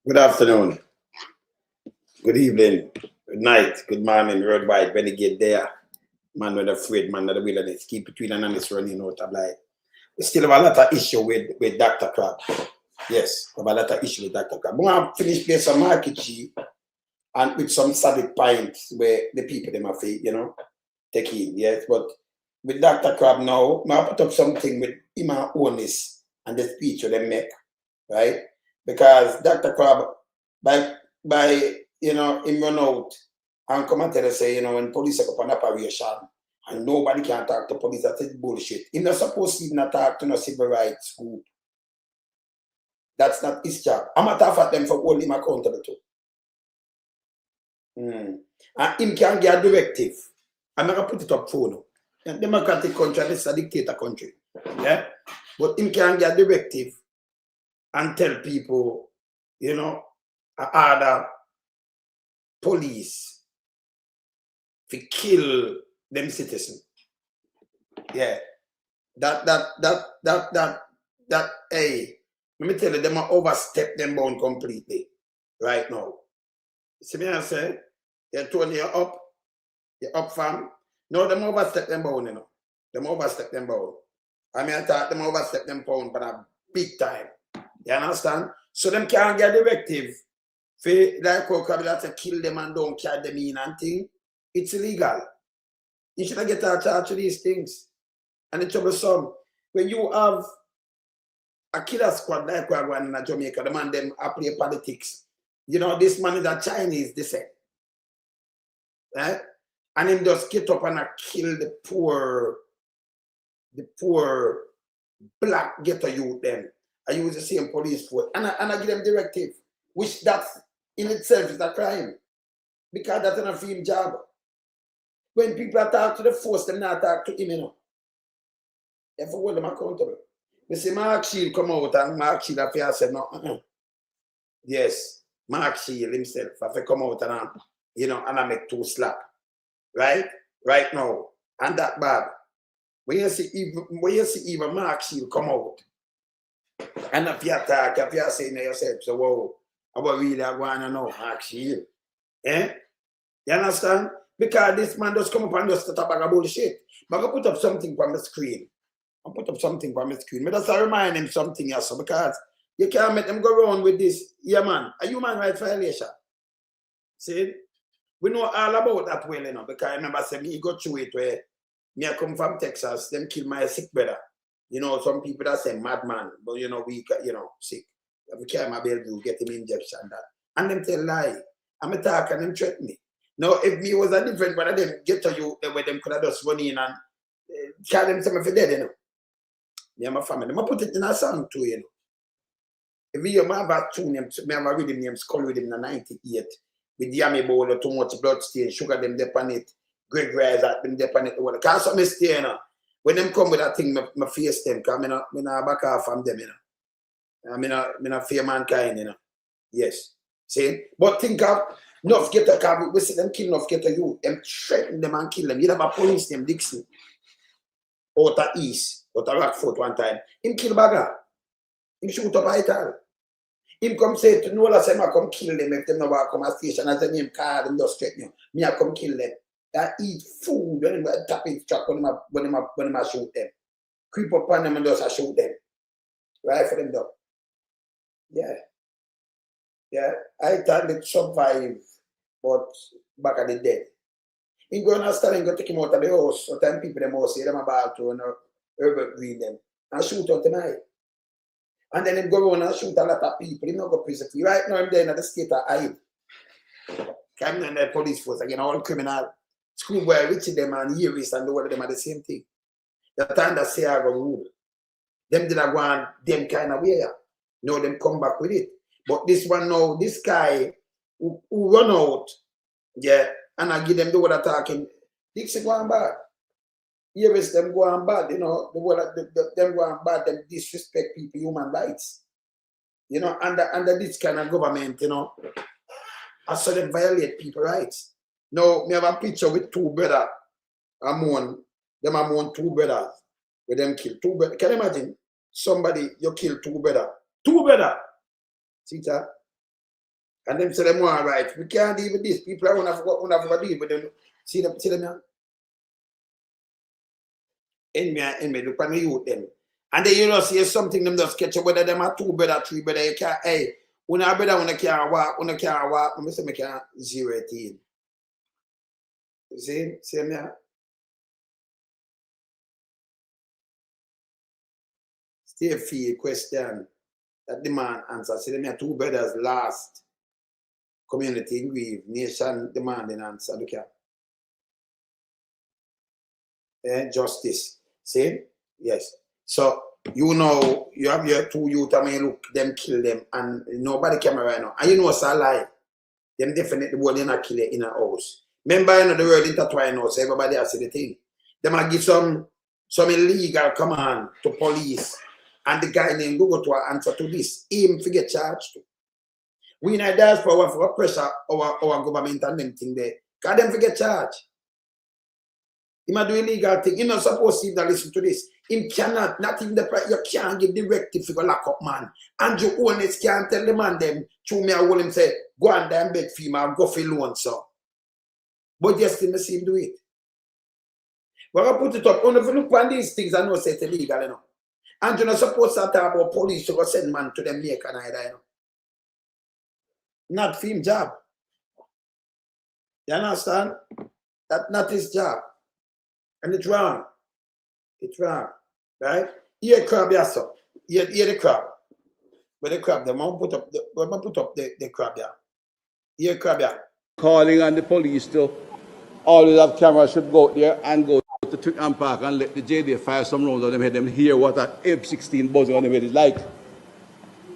Good afternoon, good evening, good night, good morning, worldwide. When you get there, man with afraid, man of the wilderness, keep between and honest running out of life. We still have a lot of issue with Dr. Crab. Yes, we have a lot of issue with Dr. Crab. We want to finish play some market G and with some solid points where the people them have take in, yes. But with Dr. Crab now, I put up something with him and honest and the speech they make, right? Because Dr. Crab, by him run out and come and tell us say, when police are up on operation and nobody can talk to police, that's bullshit. He's not supposed to even talk to no civil rights group. That's not his job. I'm not talking at them for holding him accountable too. And him can get a directive. I'm not gonna put it up for no. In a democratic country, this is a dictator country. Yeah? But him can get a directive and tell people, other police to kill them citizens. Yeah. Hey, let me tell you, them are overstep them bound completely right now. See me I say, you're told you're up fam. No, them overstep them bound, Them overstep them bound. I mean I thought them overstep them bound, but a big time. You understand? So them can't get directive for like how to kill them and don't carry them in and thing. It's illegal. You shouldn't get charged of these things. And it's troublesome. When you have a killer squad like we have one in Jamaica, the man them play politics. This man is a Chinese descent. Right? And him just get up and kill the poor black ghetto youth them. I use the same police force and I give them directive, which that in itself is a crime. Because that's not a film job. When people talk to the force, them not talk to him, You have to hold them accountable. You see Mark Shield come out and Mark Shield affair said no. Yes, Mark Shield himself have to come out and and I make 2 slap. Right? Right now. And that bad. When you see even Mark Shield come out. And if you talk, if you say to yourself, so whoa, I really want to know Mark Shield. Eh? You understand? Because this man just come up and just start a bag of bullshit. But I put up something from the screen. I just remind him something else because you can't make them go around with this. Yeah, man, a human rights violation. See? We know all about that well, because I remember saying me go through it where me I come from Texas, them kill my sick brother. Some people that say madman, but we sick. If we carry my baby, you get him injection that. And them tell lie. I'm a talk and them threaten me. Now, if me was a different one of them get to you where them could have just run in and carry them some of dead, Me and my family. I put it in a song too, If you have a tune, me have a rhythm name, Skull Rhythm in the 98. With Yummy Bowl, too much blood stain, sugar them dip on it, Greg Rise at them dip on it. Can't some stay, When them come with that thing, my face them, because I not back off from them, I not fear mankind, Yes. See? But think of enough Ghetto, we see them kill enough Ghetto you, them threaten them and kill them. You have a police named Dixon, out of East, out of Rockford one time. Him kill Bagger. Him shoot up Ital. Him come say to Nola, say, I come kill them if them no walk come a station. I say, him card, them just threaten you. Me, I come kill them. They eat food when they tap in truck when I shoot them. Creep up on them and just shoot them. Right for them though. Yeah. Yeah. I thought they survive, but back at the dead. He go and start and go take him out of the house. Sometimes people them house say them about to Herbert Green them and shoot out tonight. And then him go around and shoot a lot of people. He not go prison. Right now I'm there in the state of Hyde. Coming in the police force again, all criminal. Schoolboy, Richie them and Yeris and all of them are the same thing. The time that say I go rule. Them did I want them kind of way. No, them come back with it. But this one now, this guy who run out, yeah, and I give them the word talking, Dixie go on bad. Yeris them go on bad, them go on bad, them disrespect people, human rights. Under this kind of government, I saw them violate people rights. Now, me have a picture with 2 brothers. Them 2 brothers. With them kill 2 brothers. Can you imagine? Somebody, you kill 2 brothers. 2 brothers! See that? And them say them all right. We can't deal with this. People are gonna deal with them. See them now. In me, look at the youth them. And then you know see something them just catch up whether them are 2 brother, 3 brother, you can't when a brother when can't walk, I say me can't 0-18. See me. Stay field question that the man answer. See them are 2 brothers last. Community in grief, nation demanding answer. Look at justice. See? Yes. So you know you have your 2 youth, I mean look, them kill them and nobody came right now. And you know it's a lie. Them definitely will not kill it in a house. Remember, you know the world intertwined now, so everybody has the thing. They might give some illegal command to police and the guy named go to answer to this. Him forget charged too. We in a diaspora for pressure our government and them thing there. Because them forget charge. He might do illegal thing. You're not supposed to even listen to this. Him cannot, not even you can't give directive for lock up man. Andrew Owens can't tell the man them, through me I will him say, go and damn beg for him and go for loan, so. But just him see him do it. But I put it up, only if you look on these things, I know say it's illegal, you know. And you're not supposed to talk about police to go send man to them make an idea, you know. Not for him job. You understand? That's not his job. And it's wrong. It's wrong. Right? Here crab, yes, sir. Here the crab. But the crab, I'm put up the crab, yeah. Here crab, yeah. Calling on the police to always have cameras should go out there and go to Twickenham Park and let the JD fire some rounds on them head, them hear what that M16 buzzing on them head is like.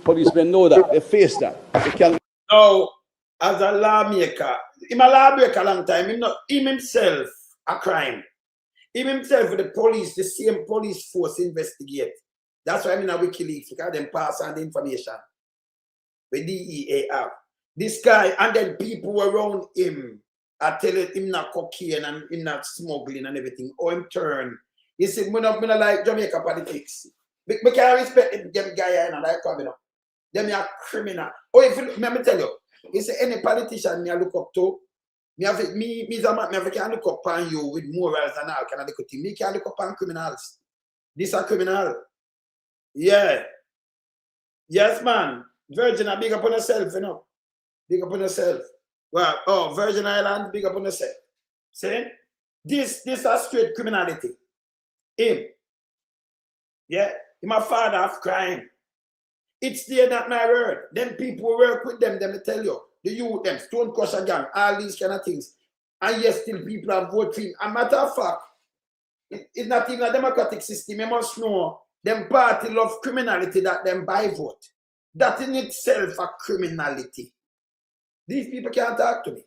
Policemen know that, they face that. They can. No, as a lawmaker, him a lawmaker long time, him himself a crime. Him himself with the police, the same police force investigate. That's why I'm in a WikiLeaks, because them pass on the information. The DEA have. This guy, and then people around him are telling him not cocaine and him not smuggling and everything. Or him turn. He said, I'm not like Jamaica politics. We can't respect them guy and like coming up. Them are criminal. Oh, if you, let me tell you, he said any politician me I look up to, me can look up on you with morals and all kind of look at him. Me can look up on criminals. These are criminal. Yeah. Yes, man. Virgin, big up on yourself, you know. Big up on yourself. Well, oh, Virgin Island, big up on yourself. See? This is straight criminality. Him. Yeah. Him a father of crime. It's there, not my word. Them people work with them, they tell you. The youth, them, Stone Crusher gang, all these kind of things. And yes, still people have voted for him. A matter of fact, it's not even a democratic system. You must know, them party love criminality that them buy vote. That in itself a criminality. These people can't talk to me.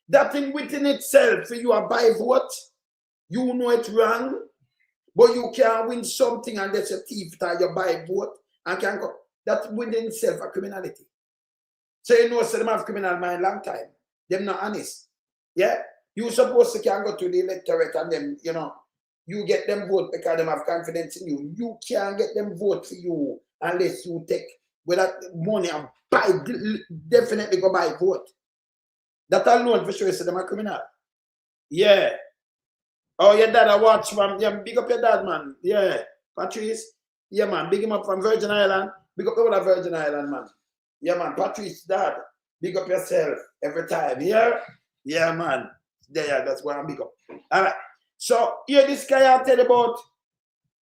That thing within itself, for you a buy vote, you know it's wrong, but you can win something and that's a thief that you buy vote and can go. That within itself a criminality. So you know, so them have criminal mind long time. Them not honest. Yeah? You supposed to can go to the electorate and them, you know, you get them vote because them have confidence in you. You can't get them vote for you unless you take with that money and buy, definitely go buy vote. That alone for sure is them a criminal. Yeah. Oh, your dad, I watch from, yeah, big up your dad, man. Yeah. Patrice, yeah, man, big him up from Virgin Island. Big up the Virgin Island, man. Yeah, man, Patrice, dad, big up yourself every time. Yeah? Yeah, man. There, that's why I'm big up. All right. So, here this guy I tell you about,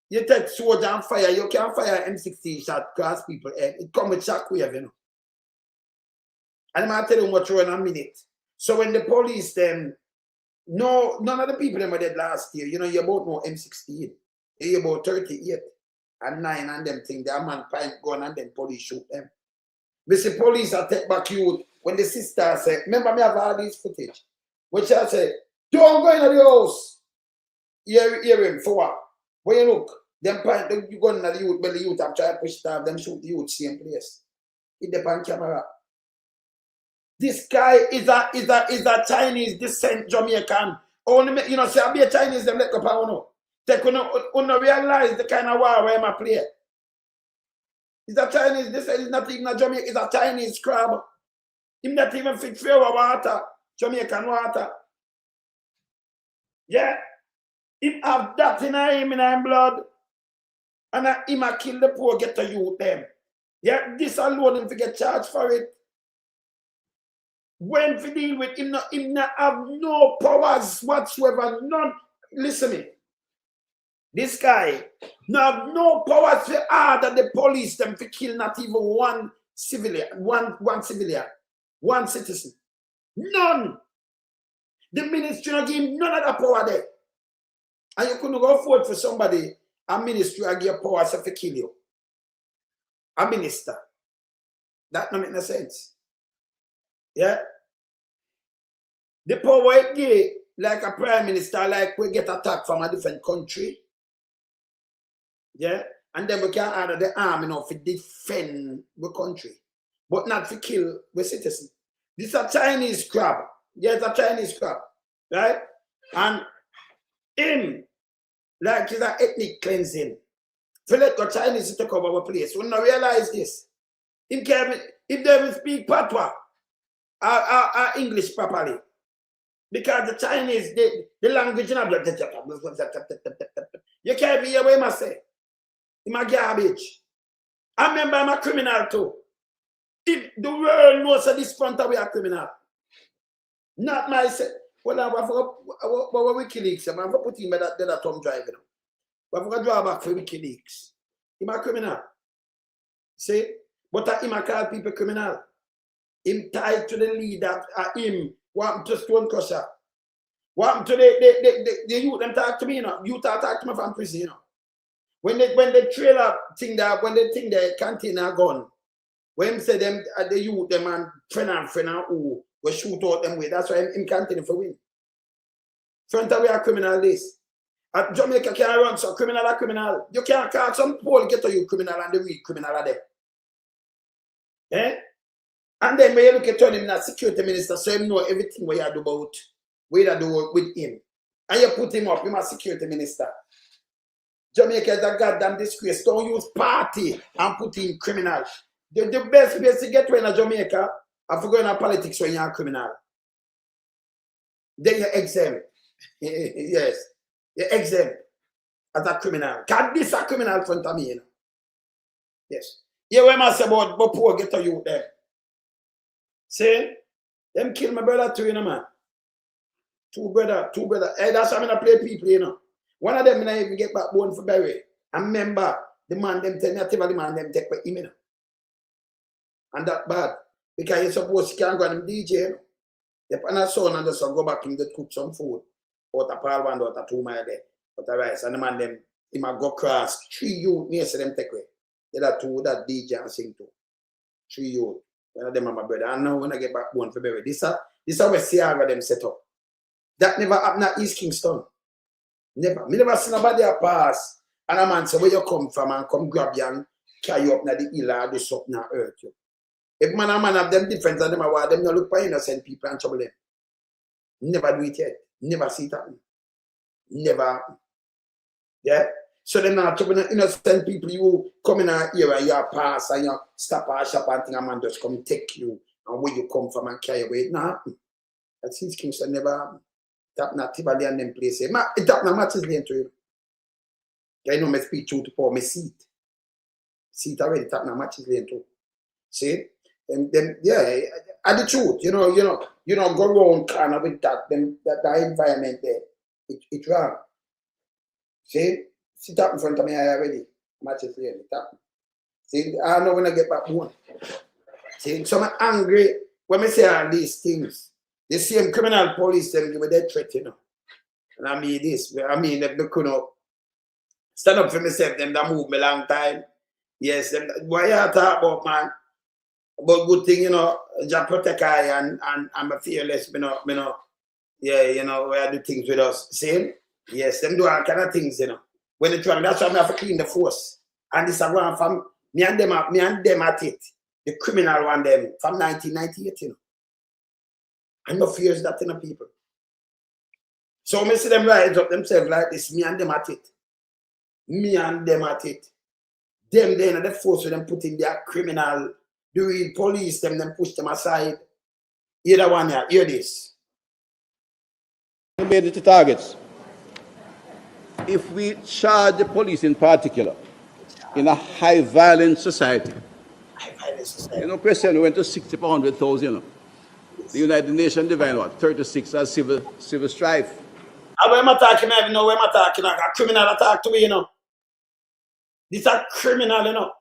you take sword and fire, you can't fire M16 shot across people head. It come with shockwave, you know. And I'm going to tell you what in a minute. So when the police them, no, none of the people them were dead last year. You know, you about know M16. You about 38 and 9 and them thing. That man pint gun and then police shoot them. We see police are take back youth. When the sister said, remember me have all these footage. When she said, don't go into the house. Hear him for what? When you look, them pint you go into the youth, when the youth have tried to push it off, them shoot the youth same place. It depends on camera. This guy is a Chinese descent Jamaican. Only you know, say I be a Chinese, them let go power no. They couldn't realize the kind of war where I play. It's a Chinese, this is not even a Jamaican, it's a Chinese crab. Him not even fit for our water, Jamaican water. Yeah? Him have that in him blood. And him a kill the poor ghetto youth them. Yeah, this alone him to get charged for it. When we deal with him not have no powers whatsoever, none. Listen me. This guy not have no powers to order the police them to kill not even one civilian, one civilian, one citizen. None. The ministry not give him none of that power there. And you couldn't go forward for somebody, a ministry and give power to kill you. A minister. That don't make no sense. Yeah? The power it give, like a prime minister, like we get attacked from a different country. Yeah? And then we can order the army now to defend the country. But not to kill the citizen. This is a Chinese crab. Yeah, it's a Chinese crab. Right? And him, like it's an ethnic cleansing. To let the Chinese take over our place. We don't realize this. If they speak patois or English properly. Because the Chinese, the language, you can't be away, must say. I'm a garbage. I remember I'm a criminal too. If the world knows at this point that we are criminal. Not myself. Well, I forgot WikiLeaks. I'm going to put him in that Tom driving. I forgot to draw back for WikiLeaks. I'm a criminal. See? But I'm a call people criminal. Him tied to the leader, him. What happened to Stone Crusher? What happened to the youth? Them talk to me, you know. Youth talk to me from prison, you know. When the trailer thing that, when they think the container gun, when him say them, the youth, them and friend who will shoot out them way. That's why him continue for win. Front of we are criminal this. At Jamaica can't run, so criminal are criminal. You can't call some poor get to you criminal and the weak criminal are them. Eh? And then when you look at him as security minister, so him know everything what you do about, what you do with him. And you put him up, him as security minister. Jamaica is a goddamn disgrace. Don't use party and put him criminal. The best place to get when in Jamaica, I forgot in politics when you're a criminal. Then you're exempt. Yes. You're exempt as a criminal. Because this is a criminal in front of me, you know. Yes. Yeah, when I say about poor get to you there. See? Them kill my brother too, you know, man. Two brother. Hey, that's why I'm going to play people, you know. One of them, I even get back born for Bribery. I remember the man them tell me, I tell the man them take with him, you know. And that bad. Because you're supposed to can't go and DJ, you know. If I son and the son go back and they cook some food. Out of Paul 1 out of 2 mile there. Out of rice. And the man them, he might go cross. 3 youth, me say them take away. The other 2 that DJ and sing to. 3 youth. One of them are my brother. And now when I get back born for Bribery. This is where Sierra them set up. That never happened at East Kingston. Never. Me never see nobody a pass. And a man say, where you come from and come grab you and carry you up na the hill or do something and hurt you. If man and man have them difference and them are them not look for innocent people and trouble them. Never do it yet. Never see it happen. Never happen. Yeah? So them not trouble innocent people you come in here and you pass and you stop at a shop and think a man just come take you and where you come from and carry away. It not happen. That's East Kingston never happen. That not Tivoli and them place. It not matches lane to you. I know me speak truth to poor me see it. See it already, that not matches lane too. See? And then yeah, and the truth, you know, go around kind of with that environment there. It's wrong. See? See that in front of me already. Matches lane, it happen. See, I know when I get back home. See, so I'm angry when I say all these things. The same criminal police them give me that threat, you know. And I mean this. I mean they could stand up for myself, them that move me long time. Yes, them what you talk about, man. But good thing, you know, just protect I and I'm a fearless, you know. Yeah, you know, where do things with us. See? Yes, them do all kind of things, you know. When they try, that's why I have to clean the force. And this is one from me and them at it. The criminal one them from 1998, you know. And no fears that in the people. So I see them rise up themselves like this, me and them at it. Me and them at it. them then the force of them put in their criminal, the police them push them aside. Either one here, hear this. We made it to targets. If we charge the police in particular in a high violence society, you know, President went to 60 per 100,000, you know. The United Nations divine what? 36 as civil strife. And when I'm talking, I know when I'm talking, a criminal attack to me, you know. This a criminal, you know.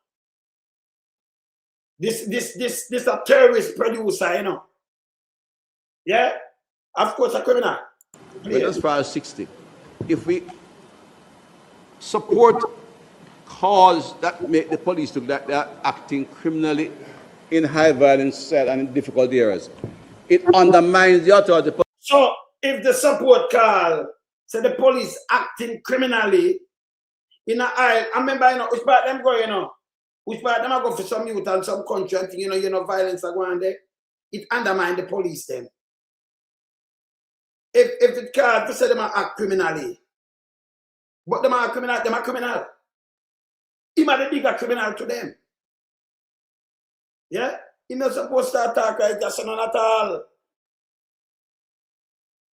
This a terrorist producer, you know. Yeah? Of course a criminal. But as far as 60, if we support cause that make the police look like they're acting criminally in high violence and in difficult areas, it undermines the authority. So if the support call say the police acting criminally in a aisle, I remember, you know, which part them go, you know, which part them go for some youth and some country and thing, you know, violence are going there, it undermines the police then. If it can't say them act criminally, but them are criminal, He might be the bigger criminal to them. Yeah? He not supposed to attack like that, not at all.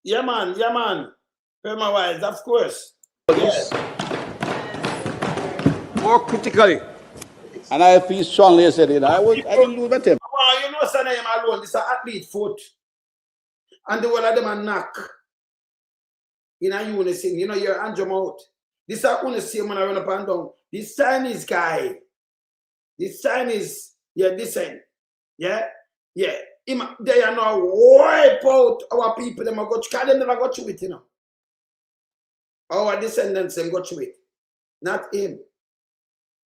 Yeah, man. Perma-wise, of course. Yes. More critically, and I feel strongly said it, I didn't lose my temper. Well, you know, son, him alone, this is an athlete foot. And the one of them a knock. In a unison, you know, you're Andrew out. This is only same when I run up and down. This Chinese guy, this Chinese, yeah, this end. Yeah. They are now wipe out our people. Them go to, them never got to it, you know. Our descendants them got to it. Not him.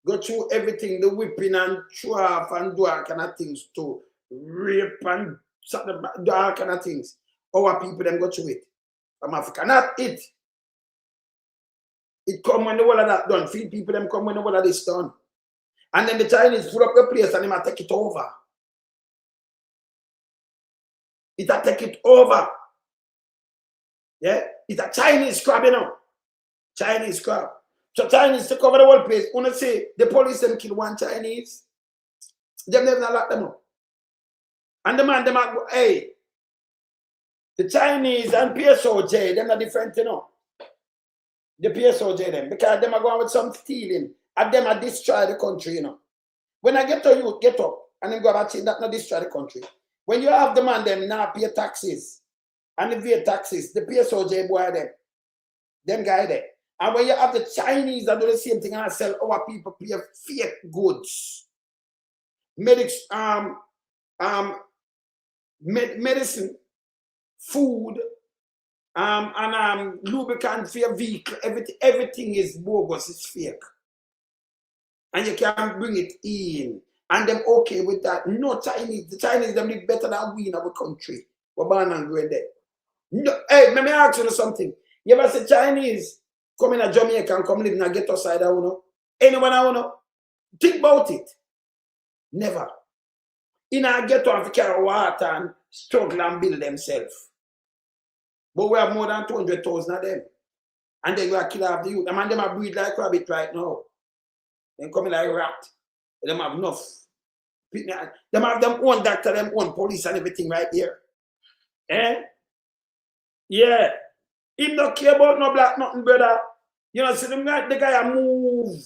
Go through everything, the whipping and trap and do all kind of things to rape and do all kind of things. Our people them got to it. From Africa. Not it. It come when the whole of that done. Few people them come when the whole of this done. And then the Chinese pull up the place and they might take it over. It a take it over. Yeah? It's a Chinese crab, you know. Chinese crab. So Chinese to cover the whole place. When I say the police them kill one Chinese, them never lock them up. And the man them go, hey, the Chinese and PSOJ, them are different, you know. The PSOJ them, because them are going with some stealing, and them are destroy the country, you know. When I get to you, get up, and then go about saying that not destroy the country. When you have the man them now pay taxes, and evade taxes, the PSOJ boy them guy there. And when you have the Chinese that do the same thing and sell our people pay fake goods, medicine, food, and lubricant for your vehicle, everything is bogus, it's fake. And you can't bring it in. And them okay with that. No Chinese, the Chinese them live better than we in our country. We're born and growing there. No, hey, let me ask you something. You ever see Chinese come in a Jamaica and come live in a ghetto side, I know? Anyone I know? Think about it. Never. In a ghetto and carry water and struggle and build themselves. But we have more than 200,000 of them. And then we are killing off the youth. And them are breed like rabbit right now. They coming like rat. They have enough. They have them own doctor, them own police and everything right here. Eh? Yeah. He don't care about no black nothing, brother. You know, see them guy, the guy move.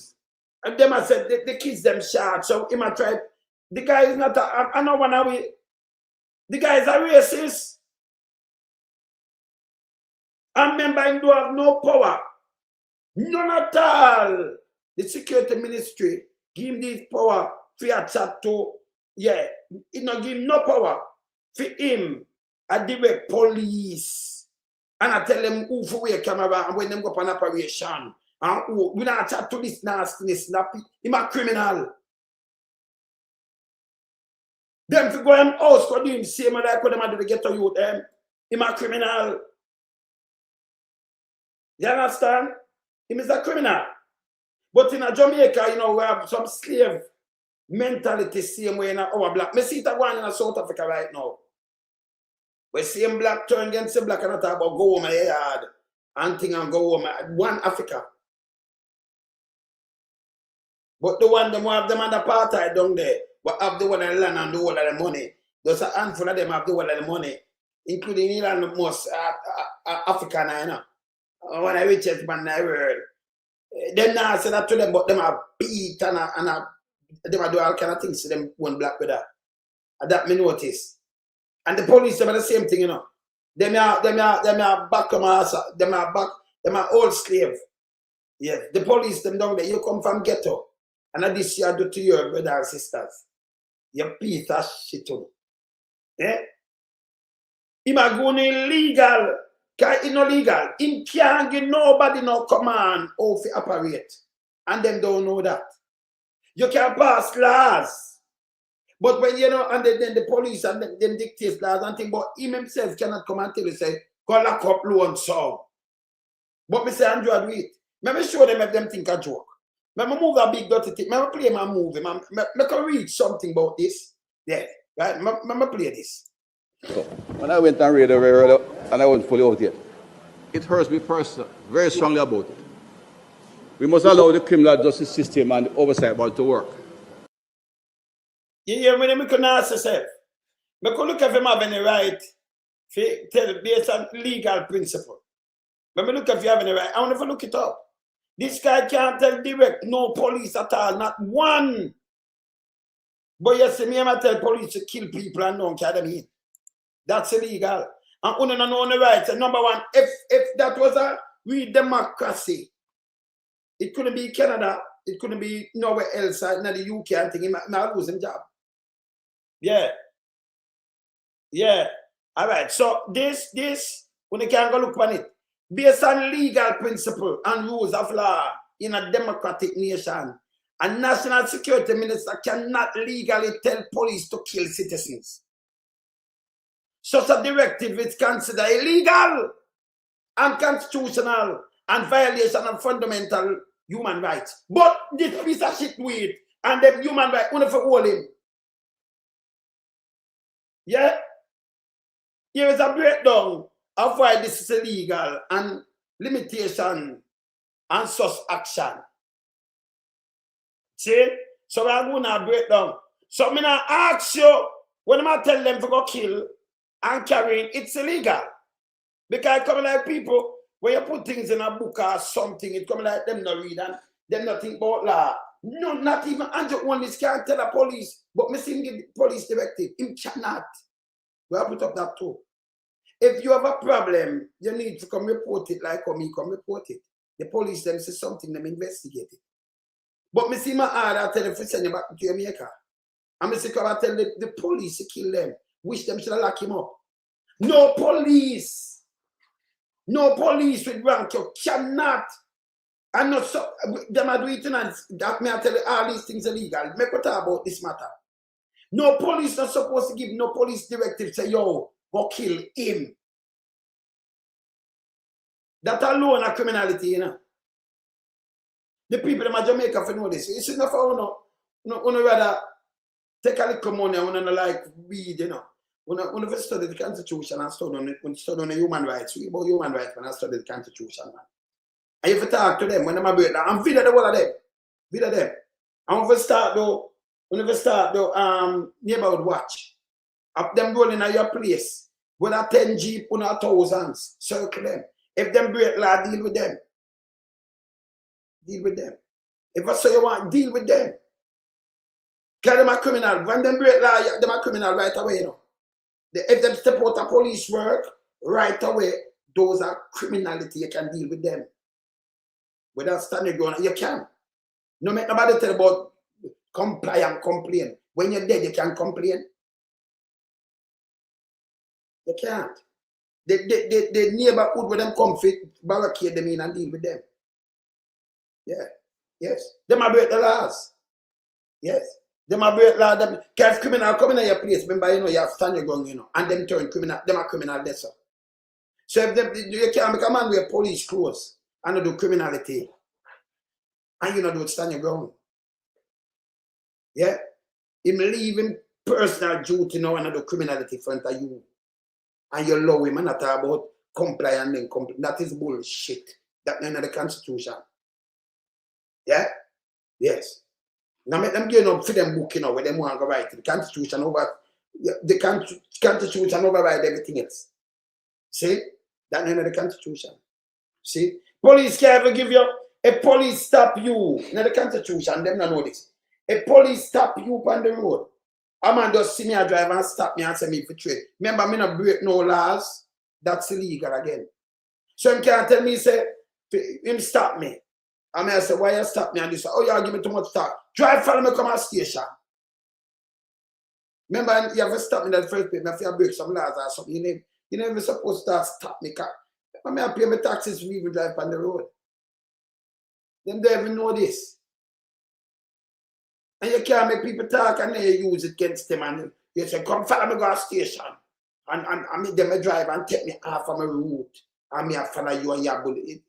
And them I said the kids them shot. So him I try. The guy is not I know one away. The guy is a racist. And remember, he don't have no power. None at all. The security ministry give him this power for a chat to, yeah, it not give him no power for him. I direct police. And I tell them who for wear camera and when them go up an operation. And who, we not chat to this nastiness. He's a criminal. Them to go in house for doing same like what them do to get to youth them. He's a criminal. You understand? He is a criminal. But in a Jamaica, you know, we have some slave mentality same way in our black. Me see it going in South Africa right now. We see him black turn against the black and talk about go home my yard and thing and go home. One Africa. But the one them who have them on the apartheid down there, what have the one of the land and the whole of the money. There's a handful of them have the whole of the money, including Iran, the most African, you know. One of the richest man in the world. Them now say that to them, but them are beat and them are do all kind of things to them one black brother. And that me notice. And the police them are the same thing, you know. Them are back them are old slave. Yeah. The police them down there, you come from ghetto. And this you do to your brothers and sisters. You piece of shit on. Yeah? He might go illegal. Because it's not legal. He can't give nobody no command how to operate. And them don't know that. You can pass laws. But when you know, and then the police and them dictate laws and things, but him himself cannot come and tell you, say, go lock up loan so. But me say, Andrew, do it. Let me show them if them think a joke. Let me move a big dirty thing. Let me play my movie. Let me read something about this. Yeah, right? Let me play this. So, when I went and read the radio, and I wasn't fully out yet, it hurts me personally, very strongly about it. We must allow the criminal justice system and the oversight board to work. You hear me? I can ask yourself. I can look if him have any right to tell based on legal principle. But me look if you have any right. I want to look it up. This guy can't tell direct no police at all, not one. But you see me, I tell police to kill people and don't carry them in. That's illegal. And only know the rights. And number one, if that was a real democracy, it couldn't be Canada, it couldn't be nowhere else, not the UK and thing, not losing job. Yeah. Yeah. All right. So this, when you can go look on it, based on legal principle and rules of law in a democratic nation, a national security minister cannot legally tell police to kill citizens. Such a directive is considered illegal, unconstitutional, and violation of fundamental human rights. But this piece of shit weed and the human rights, only for hold him. Yeah? Here is a breakdown of why this is illegal and limitation and such action. See? So I'm going to break down. So I'm going to ask you, when I tell them to go kill and carrying, it's illegal. Because coming like people, when you put things in a book or something, it coming like them not read and them not think about law. No, not even Andrew Onlis can't tell the police, but me see him give the police directive. Him cannot. We have put up that too. If you have a problem, you need to come report it like me come report it. The police them say something, them investigate it. But me see my order tell them to send you back to Jamaica. And me see come and tell the police to kill them. Wish them should have locked him up. No police with rank, you cannot. And not so them are doing it and that me I tell you all these things illegal. Make what talk about this matter. No police not supposed to give no police directive say yo, go kill him. That alone a criminality, you know. The people in Jamaica for know this. It's enough for no rather take a little money and like weed, you know. When I study the Constitution and study on the human rights, we about human rights when I study the Constitution, man. And if you talk to them when I'm break down, I'm video the one of them. Video them. And when we start the neighborhood watch, up them rolling at your place, whether 10 Jeep or thousands, circle them. If them break law, deal with them. Deal with them. If I say you want, deal with them. Because them are criminal. When them break law, them are criminal right away, you know. If them step out of police work, right away, those are criminality. You can deal with them. Without standing ground, you can. No make nobody tell about comply and complain. When you're dead, you can't complain. You can't. The neighborhood where them come fit, barricade them in and deal with them. Yeah. Yes. Them are break the laws. Yes. Them are break law. Them if criminal come in your place, remember, you know, you have stand your gun, you know, and them turn criminal, them are criminal lesser. So if them, you can't make a man wear police clothes and do criminality. And you know do stand your ground. Yeah? Him leave him personal duty now and do criminality in front of you. And you allow him and not talk about comply and then comply. That is bullshit. That's not in the Constitution. Yeah? Yes. Now make them gain up for them book, you know, where them want to write the Constitution over the Constitution override everything else. See? That name of the Constitution. See? Police can't ever give you a police stop you. In the Constitution, them don't know this. A police stop you on the road. A man just see me a drive and stop me and say me for trade. Remember, me not break no laws. That's illegal again. So him can't tell me, say, him stop me. I mean, I say, why you stop me? And they say, oh, you give me too much time. Drive follow me come to station. Remember, you have to stop me that first place. If you break some laws or something, you never supposed to stop me. I mean, I pay my taxes for even drive on the road. Them don't even know this. And you can't make people talk and they use it against them. And you say, come follow me go to station. And I make them drive and take me off of my route. And me follow you and your bullet.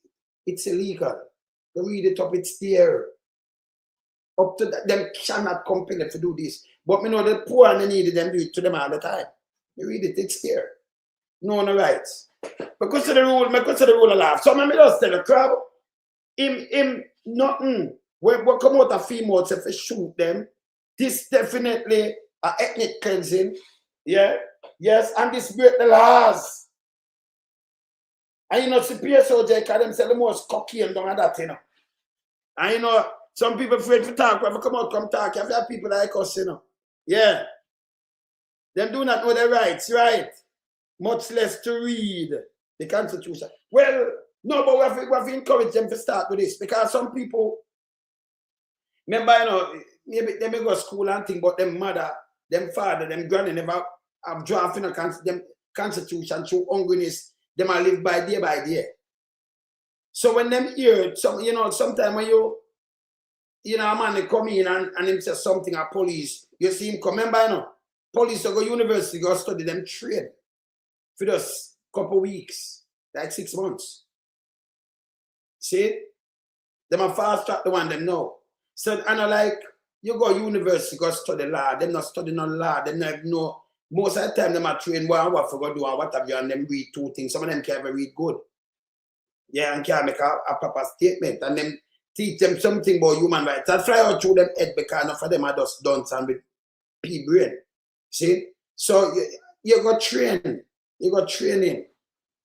It's illegal. You read it up, it's there. Up to that, them cannot compel them to do this. But me know the poor and the needy, them do it to them all the time. You read it, it's there. No rights. Because of the rule of law. So me just tell the crowd, him nothing. When we come out of females if we shoot them, this definitely an ethnic cleansing. Yeah. Yes, and this break the laws. And you know, superior soldier can them say the most cocaine down at that, you know. And you know, some people afraid to talk. When we come out, come talk. You have people like us, you know. Yeah. Them do not know their rights, right? Much less to read the Constitution. Well, no, but we have to encourage them to start with this because some people, remember, you know, maybe they may go to school and think, but them mother, them father, them granny never have drafted them Constitution through hungriness. Them are live by day. So when them hear, some, you know, sometimes when you know, a man they come in and him say something at police, you see him come, remember, you know, police will go university, go study them trade for just a couple weeks, like 6 months. See? Them are fast track the one them know. So, and I like, you go university, go study law, them not study no law, them not know. Most of the time, them are trained what for go do and what have you, and them read 2 things. Some of them can't even read good. Yeah, and can't make a proper statement. And them teach them something about human rights. And fly out through them head because enough of them are just done and with pea brain. See? So you got training. You got training.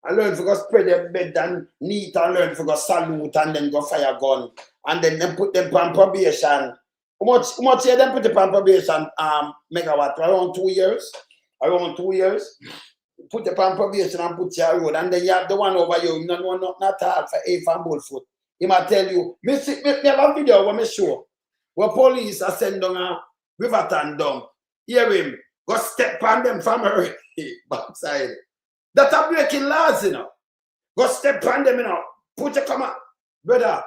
I learn to go spread their bed and neat and learn to go salute and then go fire gun. And then them put them on probation. How much year them put them on probation, megawatt? Around 2 years? Around 2 years. Put the on probation and put your road. And then you have the one over you not know not all for A and Bullfoot. He might tell you, me have a video where me show where police are sending down a Riverton dump. Hear him, go step on them from her backside. That are breaking laws, you know. Go step on them, you know. Put your come on. Brother,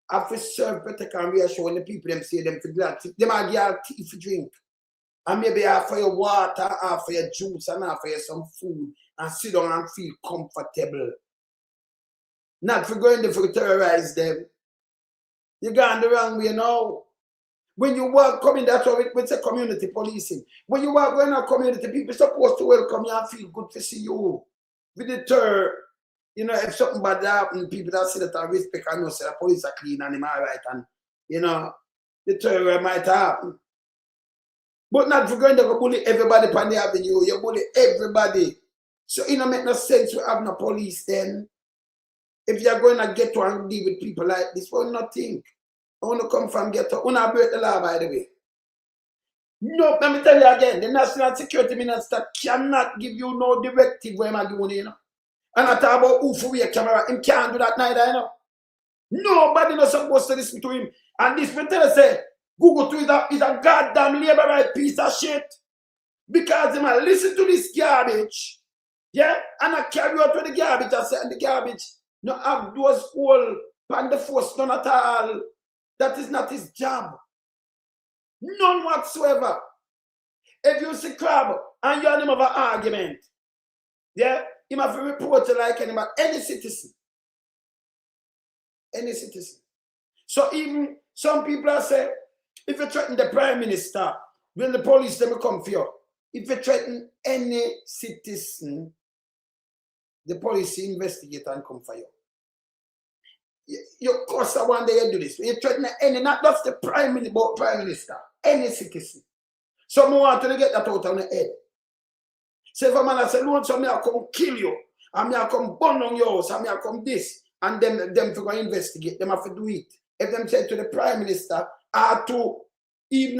I feel serve protect and reassure when the people them say them for glad. Them are give tea for drink. And maybe half for your water, half for your juice, and half for your some food, and sit down and feel comfortable. Not for going there for terrorize them. You're going the wrong way now. When you work coming, that's what it's a community policing. When you work in a community, people are supposed to welcome you and feel good to see you. We deter, you know, if something bad happens, people that see that I respect and know say the police are clean and them all right, and you know, the terror might happen. But not for going to go bully everybody upon the avenue. You bully everybody. So it don't make no sense to have no police then. If you're going to Ghetto and deal with people like this, well, not think. I want to come from Ghetto. I want to break the law, by the way. No, let me tell you again, the National Security Minister cannot give you no directive where I'm doing, you know. And I talk about who for wear camera. Him can't do that neither, you know. Nobody not supposed to listen to him. And this will tell us, say, Google Twitter is a goddamn labor right piece of shit. Because they might listen to this garbage. Yeah? And I carry out with the garbage. I say, and the garbage, no have those whole pan the force, none at all. That is not his job. None whatsoever. If you see crab and you and him have an argument, yeah, he must report you like any citizen. Any citizen. So even some people are saying, if you threaten the Prime Minister, when the police them come for you, if you threaten any citizen, the police investigate and come for you. You cost one day you do this. You threaten any, not just the prime minister, but prime minister, any citizen. Some want to get that out on the head. Say if a man say, Lord, so me I come kill you, and me I come burn on your house, and me I come this, and them to go investigate, them have to do it. If them say to the prime minister, to even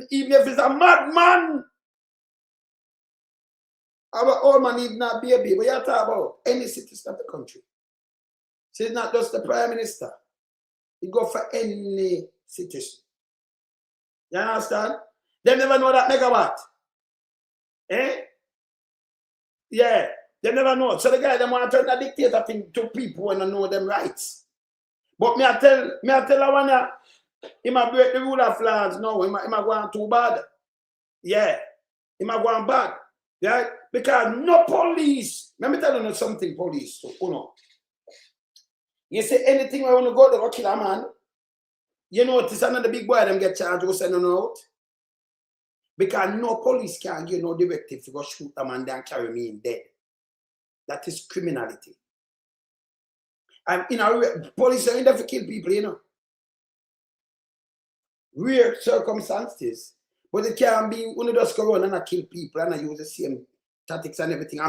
if it's a madman, our old man need not be a baby. What you talk about? Any citizen of the country. So it's not just the prime minister. It go for any citizen. You understand? They never know that megawatt. Eh? Yeah. They never know. So the guy them want to turn the dictator thing to people when they know them rights. But me I tell one he might break the rule of laws now. He might go on too bad. Yeah. He might go on bad. Yeah. Because no police. Let me tell you something, police. So, you say anything I want to go kill a man. You know, it's another big boy them get charged with sending out. Because no police can give no directive to go shoot a man and carry me in dead. That is criminality. And police are in there to kill people, you know. Rare circumstances. But it can be only just go around and kill people and I use the same tactics and everything.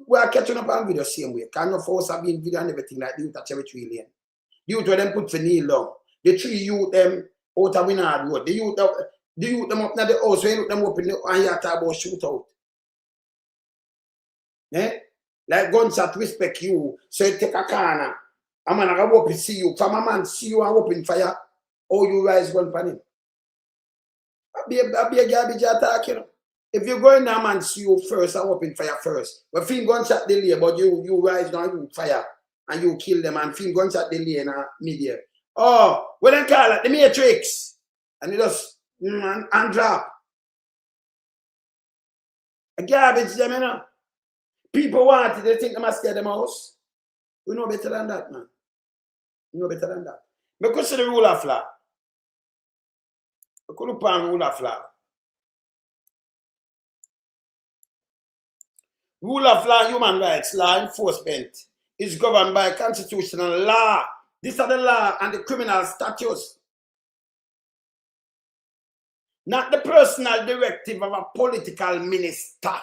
We are catching up on video the same way. Can you force have been video and everything like the youth at Cherry Tree Lane? The youth where them put for kneel down. The three youth them out of Winard Road. The youth them up in the house when you look them up in the and you talk about shootout. Eh? Like gunshot respect you. So you take a corner. A man I go up and see you. From a man see you and open fire. Or you rise gun for him. I be a garbage attack, you know. If you go in there and see you first and open fire first. But film gunshot delay, but you rise down, you fire and you kill them and film gunshot delay in a media. Oh, what they call it? The Matrix. And you just and drop. A garbage them, you know. People want it, they think they must scare them house. We know better than that, man. We know better than that. Because of the rule of law. We could look on rule of law. Rule of law, human rights, law enforcement is governed by constitutional law. These are the law and the criminal statutes. Not the personal directive of a political minister.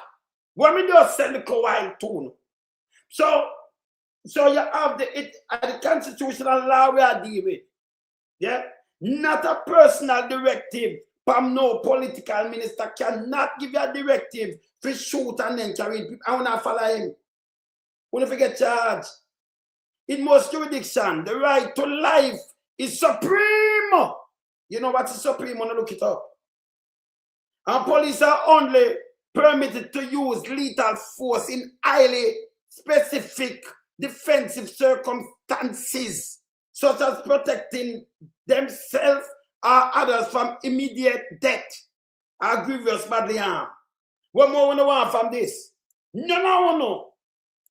When we just send the Kawhi tune. So you have the constitutional law we are dealing with. Yeah? Not a personal directive. From no political minister cannot give you a directive to shoot and then carry people. I want to follow him. We don't forget charge. In most jurisdictions, the right to life is supreme. You know what is supreme when you look it up? And police are only permitted to use lethal force in highly specific defensive circumstances, such as protecting themselves or others from immediate death or grievous bodily harm. What more we want from this? No.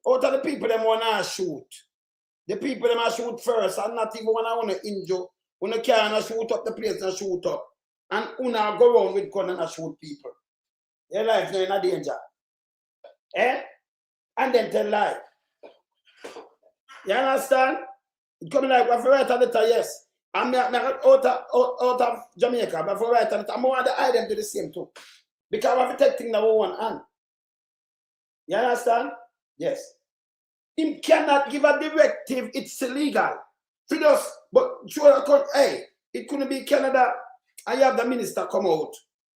Out of the people them want to shoot. The people them shoot first and not even when I want to injure. When you can't shoot up the place and shoot up. And una go around with gun and shoot people. Your life is in a danger. Eh? And then tell lie. You understand? It coming like if I write a letter, yes. I'm out of Jamaica, but if I write a letter, I'm want to hide them to the same too. Because I have to take things number one hand. You understand? Yes. Him cannot give a directive, it's illegal. But sure, hey, it couldn't be Canada. And you have the minister come out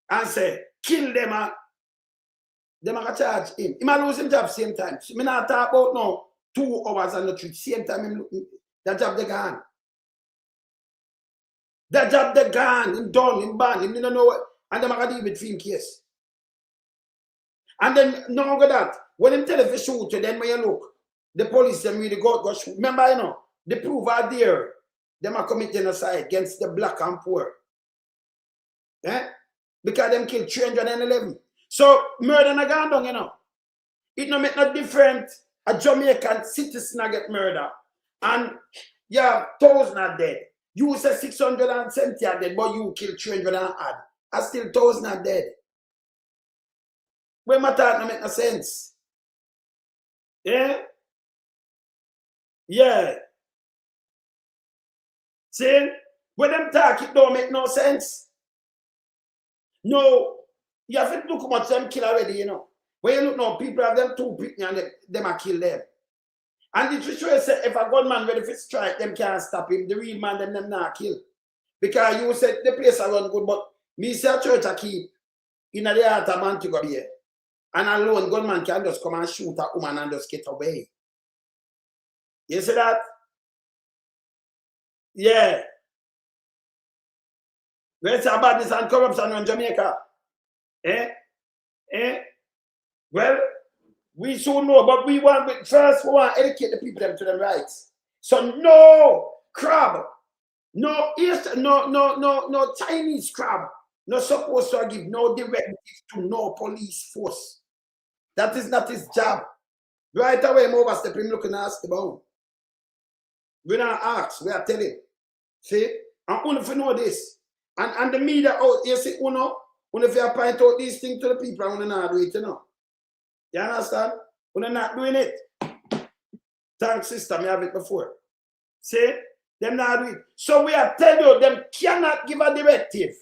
and say, kill them and they might charge him. He might lose his job same time. So, I not talk about now 2 hours on the street, same time that job they gone. That job they gone, him done, him banned, him didn't know what, and they might deal with film case. And then no longer that, when him tell if you shoot you, then when you look, the police them really go shoot. Remember, you know, the proof are there. They might commit genocide against the black and poor. Eh? Because them killed 311. So murder na gone down, you know. It no make no different. A Jamaican citizen get murdered. And yeah, 1,000 are dead. You say 670 are dead, but you kill 300 and add. And still 1,000 are dead. When my thought no make no sense. Yeah? Yeah. See? When them talk, it don't make no sense. No, you have to look how much them kill already, you know. When you look now, people have them two people and them are kill them. And the truth say if a gunman ready for strike, them can't stop him. The real man, them not kill. Because you said the place are run good, but me say a church I keep in the heart of man to go here. And alone, gunman can just come and shoot a woman and just get away. You see that? Yeah. Let's say badness and corruption in Jamaica. Well, we soon know, but we want first we want to educate the people them to their rights. So no crab, no Chinese crab, not supposed to give no directives to no police force. That is not his job. Right away, I'm overstepping, looking at the bone. We don't ask, we are telling. See, and only if you know this. And the media out, you see, only if you point out these things to the people, and not do it, you know. You understand? We're not doing it. Thanks, sister, I have it before. See? Them not doing it. So we are telling you, them cannot give a directive.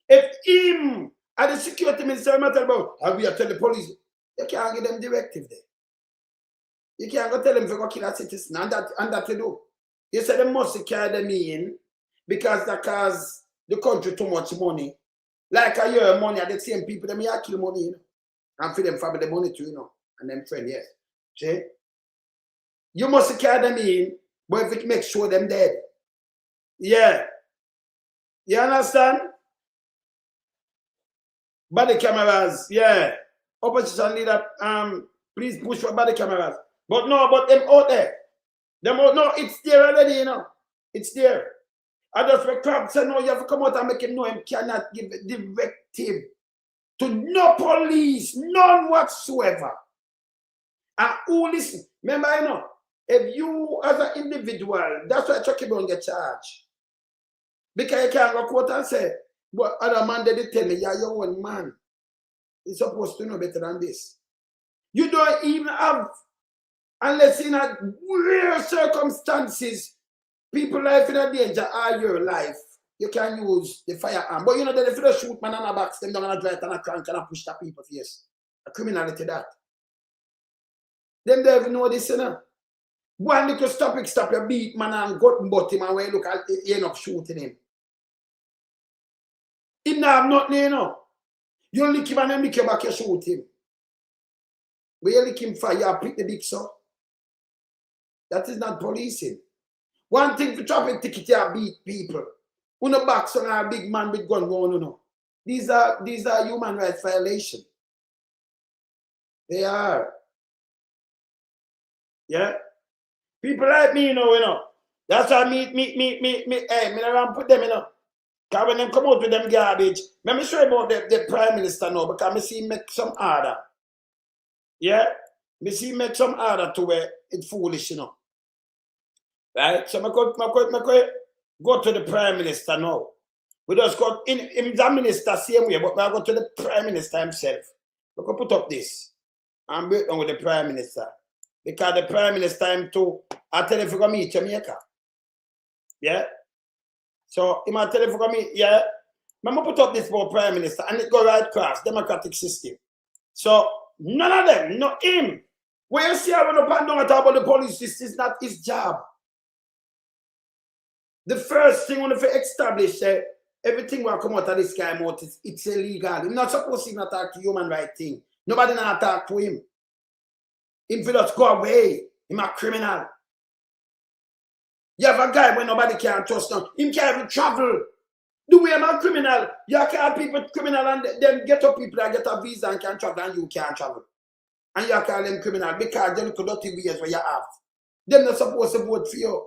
If him and the security minister tell about, and we are telling the police, you can't give them directive there. You can't go tell them to go kill a citizen, and that you do. You say they must carry them in because that cause the country too much money. Like a year money, and the same people, them here kill money, you know. And for them family the money too, you know, and them friend, yes. See? You must carry them in, but if it makes sure them dead. Yeah. You understand? Body cameras, yeah. Opposition leader, please push for body cameras. But no, but them out there. Them out, no, it's there already, you know. It's there. I just for crap say no, you have to come out and make him know him cannot give a directive to no police, none whatsoever. And who listen? Remember, you know, if you as an individual, that's why Chucky don't get charged. Because you can't go court and say, but other man they tell me, you're your own man. You're supposed to know better than this. You don't even have, unless in a rare circumstances, people life in a danger are your life. You can use the firearm. But you know that if you don't shoot man on a box, them don't drive and a crank and a push the people face. A criminality that. Them don't even know this, you know. One little stop your beat man and got but him and when you look at you end up shooting him. He not have nothing, you know. You lick him and then lick your back, you shoot him. When you lick him fire, you pick the big saw. That is not policing. One thing for traffic ticket, you beat people. On the back, so a big man with gun going, you know. These are human rights violations. They are. Yeah. People like me, you know. That's why me don't put them, you know. Because when them come out with them garbage, let me show you about the Prime Minister now, because I see him make some order. Yeah? I see him make some order to where it's foolish, you know. Right? So I go to the Prime Minister now. We just got in the minister same way, but I go to the Prime Minister himself. We can put up this and break down with the Prime Minister. Because the Prime Minister him too, I tell him if you go meet Jamaica. Yeah? So he might tell him if you go meet, yeah? I'm going to put up this for Prime Minister and it go right across, democratic system. So none of them, not him. When you see how when up and down talk about the police, this is not his job. The first thing when we establish everything will come out of this guy mouth, it's illegal. He's not supposed to even talk to human rights thing. Nobody not talk to him. Him will just go away. He's a criminal. You have a guy when nobody can trust him. Him can't even travel. The way I'm a criminal, you can't people criminal and then get up people that get a visa and can travel and you can't travel. And you call them criminal because they look dirty ways where you have. They're not supposed to vote for you.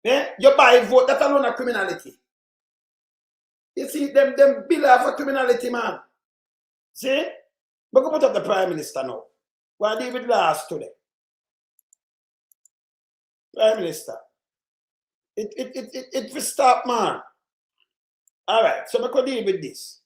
Eh? You buy a vote, that's alone a criminality. You see, them bill for criminality, man. See? But go put up the Prime Minister now. What did with last today? Prime Minister. It will stop, man. All right, so I could deal with this.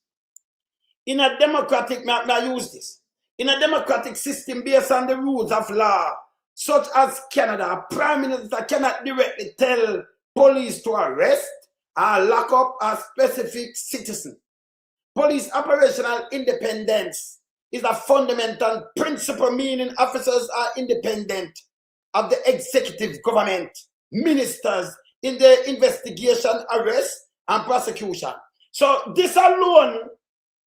In a democratic, I use this. In a democratic system based on the rules of law, such as Canada, a Prime Minister cannot directly tell police to arrest or lock up a specific citizen. Police operational independence is a fundamental principle, meaning officers are independent of the executive government, ministers in their investigation, arrest, and prosecution. So this alone,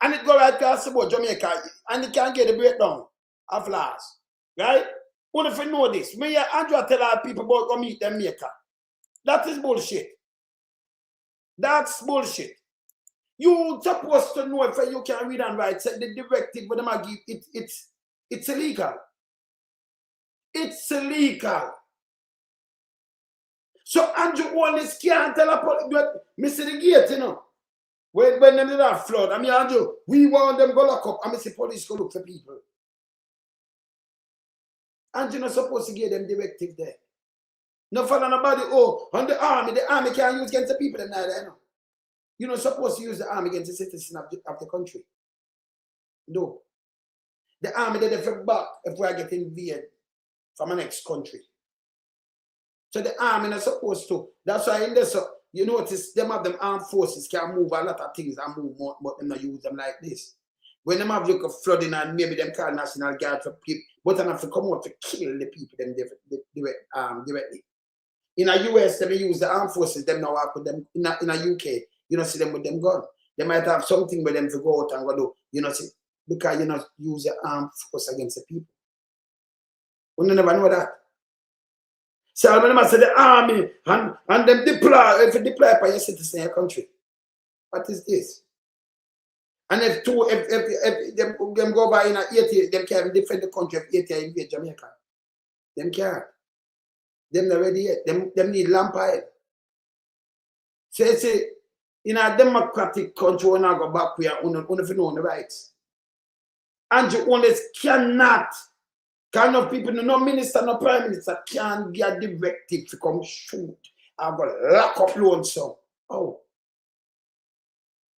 and it go right across about Jamaica, and it can get the breakdown of laws, right? Well, if you know this, me and Andrew tell our people about go meet them maker. That is bullshit. That's bullshit. You supposed to know if you can read and write. Say the directive when them give it's illegal. It's illegal. So Andrew Wallace can't tell a police. Me see the gate, you know. When them did that flood, I mean Andrew, we want them go lock up. I mean see police go look for people. Andrew not supposed to give them directive there. No follow nobody. Oh, on the army can't use against the people them now there, you know. You're not supposed to use the army against the citizens of the country. No. The army they defend back if we are getting invaded from a next country. So the army not supposed to. That's why in this, you notice them have them armed forces can move a lot of things and move more, but them not use them like this. When them have look of flooding and maybe them call National Guard for people, but them have to come out to kill the people them directly. In the US, they use the armed forces, them now work with them. In the UK, you know, see them with them gun. They might have something with them to go out and go do, you know, see, because you know, use the armed force against the people. We never know that. So when I say the army and them deploy, if you deploy by your citizens in your country, what is this? And if them go by in a 80, them can't defend the country if 80 invade Jamaica. Them can't. Them not ready yet. Them need lamp oil. So you see, in a democratic country, when I go back where you know the rights. And you only cannot people, no minister, no prime minister can get a directive to come shoot. I've got lock up lonesome. Oh.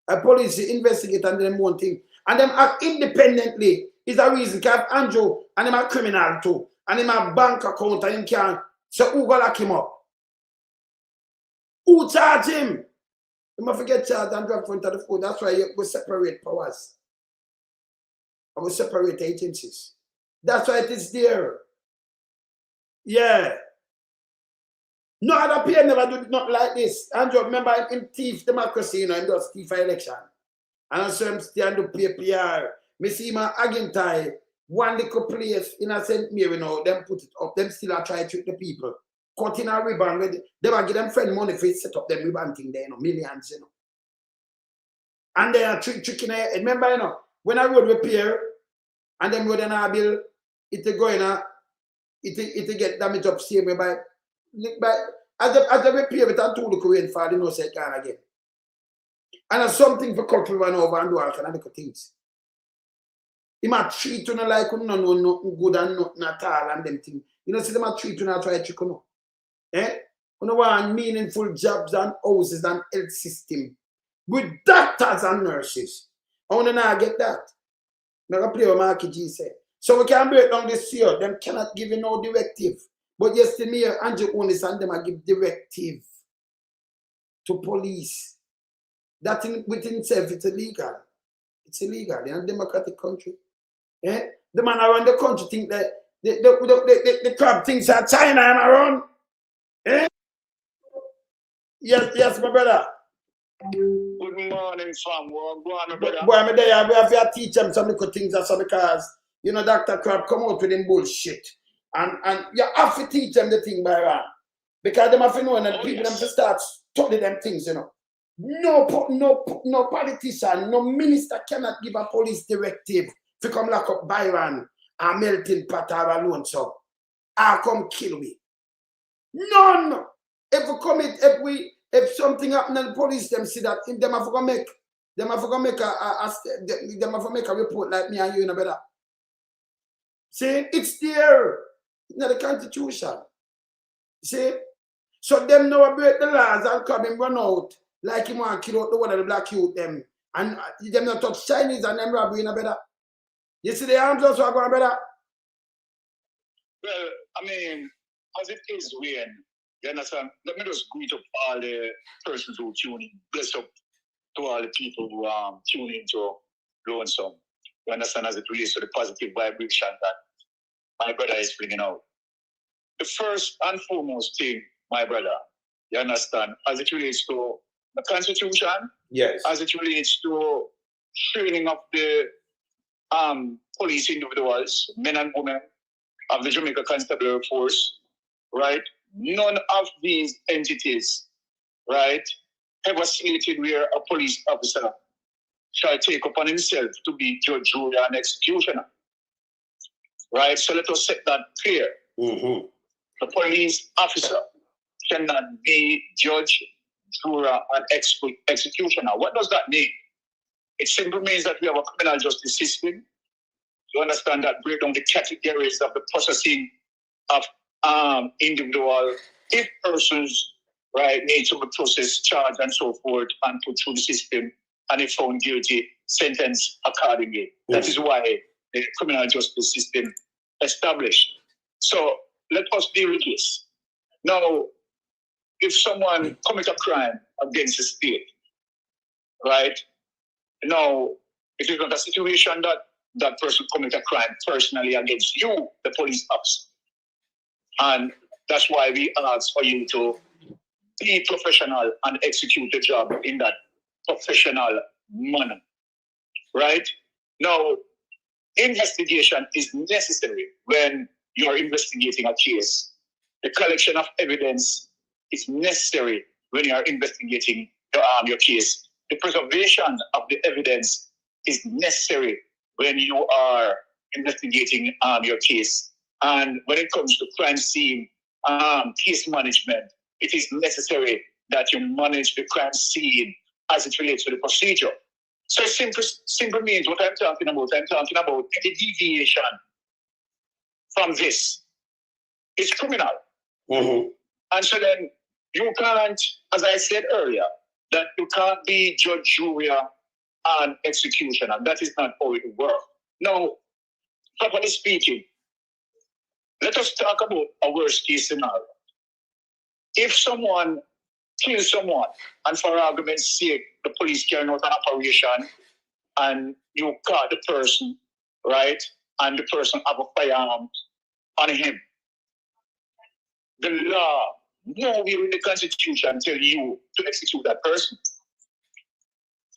A police investigate and them one thing. And them act independently is a reason. Because Andrew and them a criminal too. And them a bank account and him can. So who go lock him up? Who charge him? You must forget charge and drop front of the phone. That's why you will separate powers. I will separate agencies. That's why it is there. Yeah. No other peer never do not like this. Andrew, remember in thief democracy, you know, in those thief election. And I saw him stand up PR. Me see my Agintai, one little place in a St. Mary, you know, them put it up. Them still are trying to trick the people. Cutting a ribbon with they will give them friend money for set up them ribbon thing there, you know, millions, you know. And they are tricking it. Remember, you know, when I road repair and them road in our bill, it go in a it get damaged up same way by as the repair it and 2 look away and fall, you know, say it can again. And there's something for country run over and do all kind of little things. He might treat you like you no know nothing good and nothing at all and them things. You know, see them a treat you try to trick you know. Eh? You know want meaningful jobs and houses and health system with doctors and nurses. I want to now get that. I'm going to play with Marky G said. So we can break down this year. Them cannot give you no directive. But yesterday, me and Andrew only and them I give directive to police. That within itself, it's illegal. It's illegal in a democratic country. Eh? The man around the country think that the crab thinks that China am around. Eh? Yes, my brother. Good morning, fam. Go on, brother. Boy, I'm there. We have to teach them some little things and some because, you know, Dr. Crab come out with them bullshit. And you have to teach them the thing by around. Because them have to know and people them to start studying them things, you know. No politician, no minister cannot give a police directive to come lock up Byron and melting pot or alone so. I'll come kill me. None. If something happen and the police them see that them have to make a report like me and you know better. See, it's there. It's not the constitution. See? So them now break the laws and come and run out like him want to kill out the one of the black youth them. And them not touch Chinese and them robbery no better. You see the arms also are going better? Well, I mean, as it is, Wayne, You understand? Let me just greet up all the persons who tune in. Bless up to all the people who tune in to Lonesome. You understand, as it relates to the positive vibration that my brother is bringing out. The first and foremost thing, my brother, you understand, as it relates to the Constitution, yes, as it relates to training of the police individuals, men and women of the Jamaica Constabulary Force, right? None of these entities, right, ever stated where a police officer shall take upon himself to be judge, jury, and executioner, right? So let us set that clear. Mm-hmm. The police officer cannot be judge, juror, and executioner. What does that mean? It simply means that we have a criminal justice system. You understand that break down the categories of the processing of individual, if persons, right, need to be processed, charged, and so forth, and put through the system, and if found guilty, sentenced accordingly. Mm-hmm. That is why the criminal justice system established. So let us deal with this. Now, if someone commits a crime against the state, right? Now, it is not a situation that that person commits a crime personally against you, the police officer. And that's why we ask for you to be professional and execute the job in that professional manner, right? Now, investigation is necessary when you're investigating a case. The collection of evidence is necessary when you are investigating your case. The preservation of the evidence is necessary when you are investigating your case. And when it comes to crime scene case management, it is necessary that you manage the crime scene as it relates to the procedure. So it simply means what I'm talking about. I'm talking about any deviation from this is criminal. Mm-hmm. And so then you can't, as I said earlier, that you can't be judge, jury, and executioner. That is not how it works. Now, properly speaking, let us talk about a worst case scenario. If someone kills someone, and for argument's sake, the police carry out an operation, and you caught the person, right, and the person have a firearm on him, the law nowhere in the Constitution tell you to execute that person,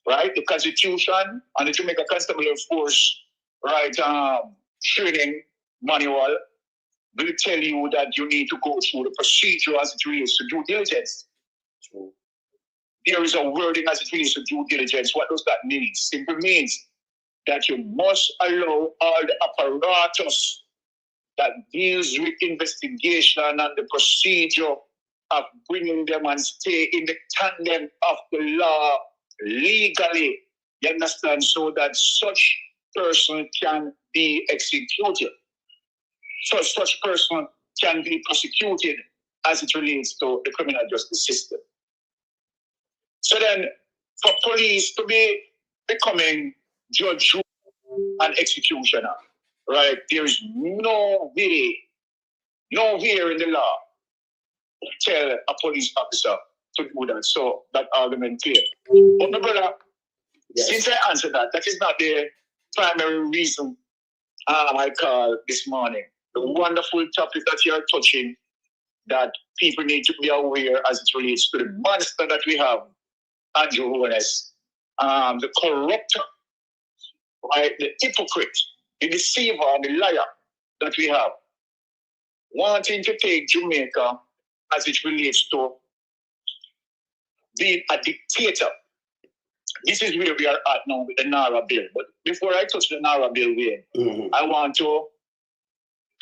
right? The Constitution and the Jamaica Constabulary Force, right, training manual will tell you that you need to go through the procedure as it relates to due diligence. True. There is a wording as it relates to due diligence. What does that mean? It simply means that you must allow all the apparatus that deals with investigation and the procedure of bringing them and stay in the tandem of the law legally. You understand? So that such person can be executed. So such person can be prosecuted as it relates to the criminal justice system. So then, for police to be becoming judge and executioner, right? There is no way, nowhere in the law to tell a police officer to do that. So that argument clear. But my brother, yes, since I answered that, that is not the primary reason I called this morning. The wonderful topic that you are touching, that people need to be aware as it relates to the monster that we have, Andrew Holness, the corrupter, right, the hypocrite, the deceiver, and the liar that we have, wanting to take Jamaica as it relates to being a dictator. This is where we are at now with the Nara bill. But before I touch the Nara bill, I want to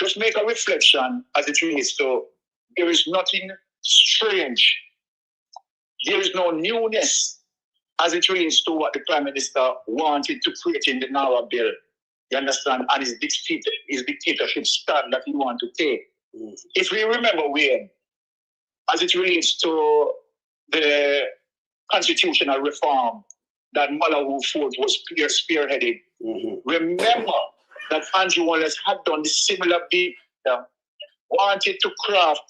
just make a reflection as it relates to there is nothing strange. There is no newness as it relates to what the Prime Minister wanted to create in the Nara bill. You understand? And his dictatorship stand that he wanted to take. If we remember, Wayne, as it relates to the constitutional reform that Malawi Ford was spearheading, remember that Andrew Wallace had done the similar bit, wanted to craft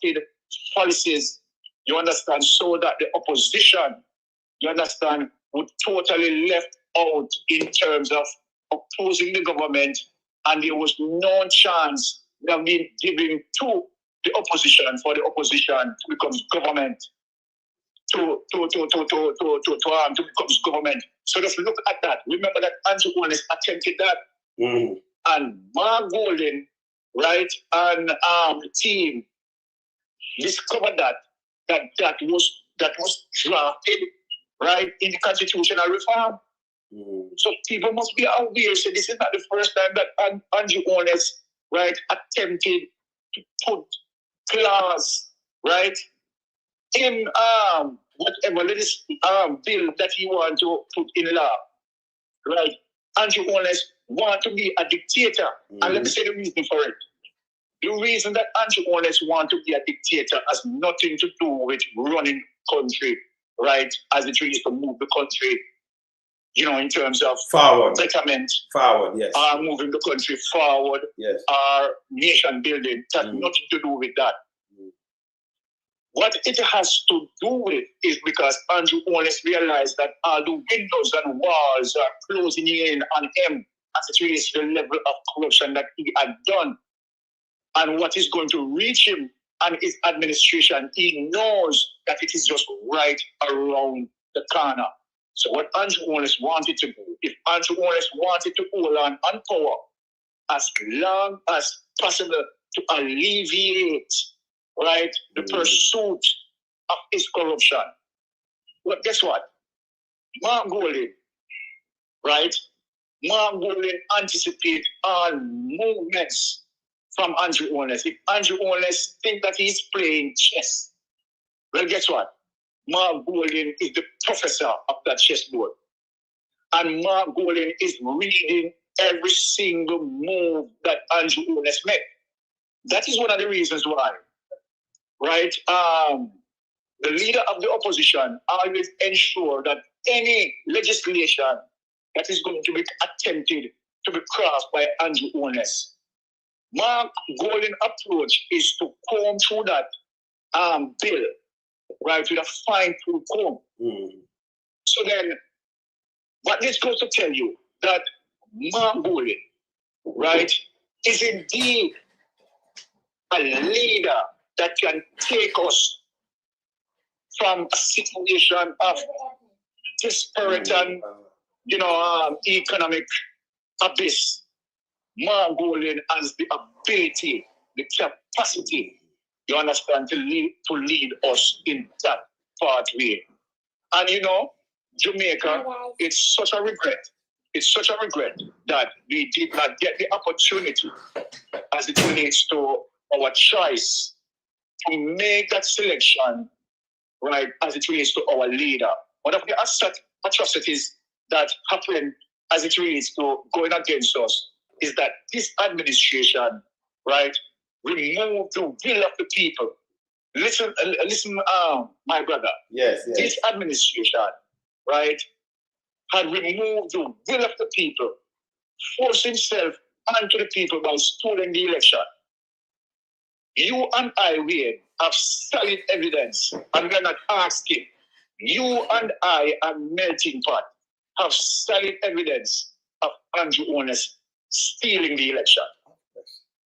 policies You understand? So that the opposition, you understand, would totally left out in terms of opposing the government, and there was no chance of being given to the opposition for the opposition to become government, to become government. So just look at that. Remember that Andrew Holness attempted that, and Mark Golden, right, and the team discovered that was drafted right in the constitutional reform. So people must be aware. So this is not the first time that Andrew Holness, right, attempted to put clause, right, in whatever bill that he want to put in law, right? Andrew Holness want to be a dictator, and let me say the reason for it. The reason that Andrew Holness want to be a dictator has nothing to do with running country, right? As it relates to move the country, you know, in terms of forward, betterment, forward, yes, moving the country forward, yes, nation building. It has nothing to do with that. What it has to do with is because Andrew Holness realized that all the windows and walls are closing in on him as it relates to the level of corruption that he had done. And what is going to reach him and his administration, he knows that it is just right around the corner. So what Andrew Holness wanted to do, if Andrew Holness wanted to hold on power as long as possible to alleviate, right, the pursuit of his corruption. But guess what? Mark Golden, right? Mark Golden anticipates all movements from Andrew Holness. If Andrew Holness think that he's playing chess, well, guess what? Mark Golden is the professor of that chessboard. And Mark Golden is reading every single move that Andrew Holness made. That is one of the reasons why, right? The leader of the opposition always ensure that any legislation that is going to be attempted to be crossed by Andrew Holness, Mark Golden approach is to comb through that bill, right, with a fine-tooth comb. So then, what this goes to tell you that Mark Golden, right, is indeed a leader that can take us from a situation of disparate and, economic abyss. Mark Golden has the ability, the capacity, you understand, to lead us in that pathway. And Jamaica, it's such a regret. It's such a regret that we did not get the opportunity as it relates to our choice to make that selection, right, as it relates to our leader. One of the atrocities that happened as it relates to going against us is that this administration, right, removed the will of the people. Listen, my brother. Yes. This administration, right, had removed the will of the people, forced himself onto the people by stealing the election. You and I, we have solid evidence, and we're not asking. You and I, a melting pot, have solid evidence of Andrew Holness stealing the election.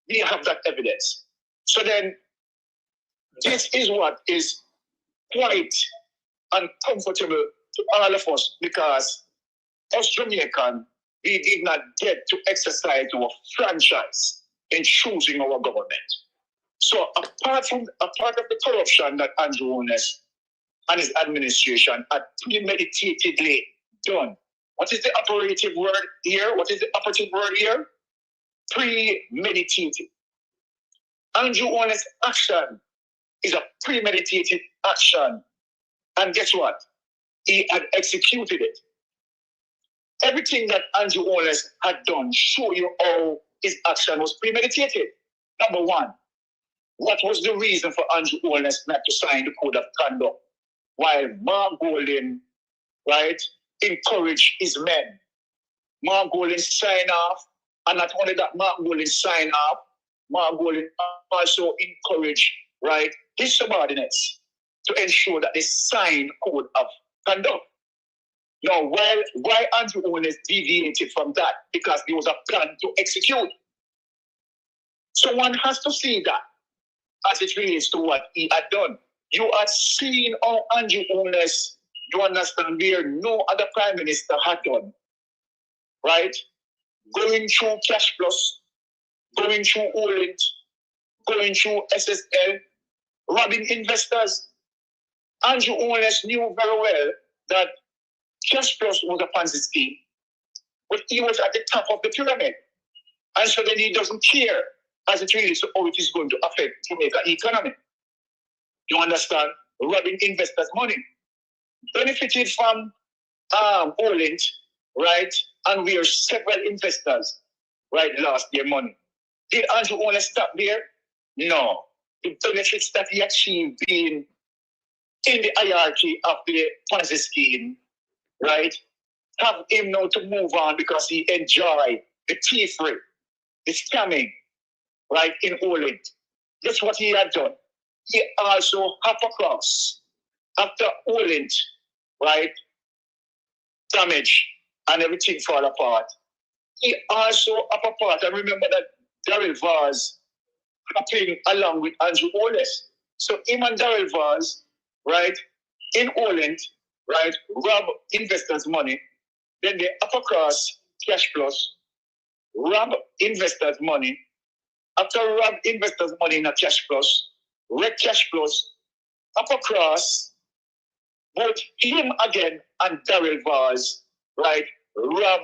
We have that evidence. So then, this is what is quite uncomfortable to all of us, because us Jamaican, we did not get to exercise our franchise in choosing our government. So apart of the corruption that Andrew Holness and his administration had premeditatedly done, what is the operative word here? What is the operative word here? Premeditated. Andrew Holness' action is a premeditated action. And guess what? He had executed it. Everything that Andrew Holness had done show you how his action was premeditated. Number one, what was the reason for Andrew Holness not to sign the code of conduct while Mark Golden, right, encouraged his men? Mark Golden signed off, and not only that, Mark Golden signed off, Mark Golden also encouraged, right, his subordinates to ensure that they sign code of conduct. Now, why Andrew Owens deviated from that? Because there was a plan to execute. So one has to see that as it relates to what he had done. You are seeing how Andrew Owens, you understand, where no other prime minister had done, right? Going through Cash Plus, going through Orient, going through SSL, robbing investors. Andrew Owens knew very well that Cash Plus was a Ponzi scheme, but he was at the top of the pyramid. And so then he doesn't care as it relates to how it is going to affect Jamaica economy. You understand? Robbing investors' money. Benefited from Orient, right? And we are several investors, right, lost their money. Did Andrew Owens stop there? No. The benefits that he achieved being in the hierarchy of the Ponzi scheme, right, have him now to move on because he enjoyed the thievery, the scamming, right, in Orient. That's what he had done. He also hopped across after Orient, right, damage and everything fall apart. He also up apart. And remember that Daryl Vaz happening along with Andrew Owens. So him and Daryl Vaz, right, in Orient, right, rob investors' money. Then they up across Cash Plus, rob investors' money. After rob investors' money in a Cash Plus, wreck Cash Plus, up across, both him again and Daryl Vaz, right, rob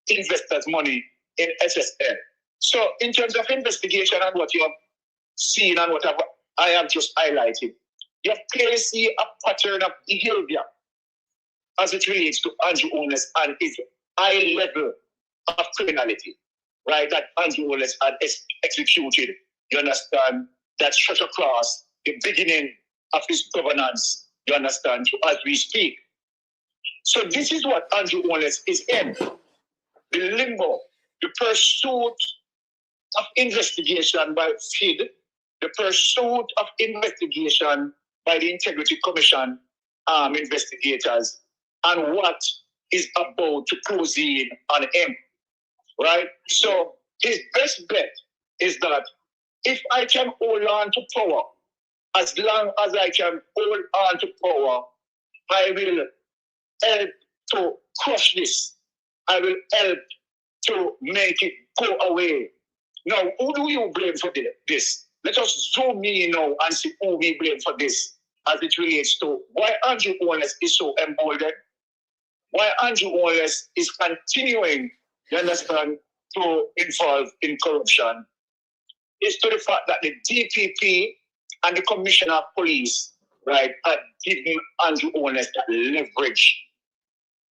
investors' money in SSL. So in terms of investigation and what you have seen and what I have just highlighted, you clearly see a pattern of behavior as it relates to Andrew Owens and his high level of criminality, right, that Andrew Owens had executed, you understand, that stretch across the beginning of his governance, you understand, as we speak. So this is what Andrew Owens is in, the limbo, the pursuit of investigation by FID, the pursuit of investigation by the Integrity Commission investigators, and what is about to close in on him, right? So his best bet is that if I can hold on to power, as long as I can hold on to power, I will help to crush this. I will help to make it go away. Now, who do you blame for this? Let us zoom in now and see who we blame for this as it relates to why Andrew Owens is so emboldened, why Andrew Owens is continuing, you understand, to involve in corruption, is to the fact that the DPP and the Commissioner of Police, right, are giving Andrew Owens that leverage.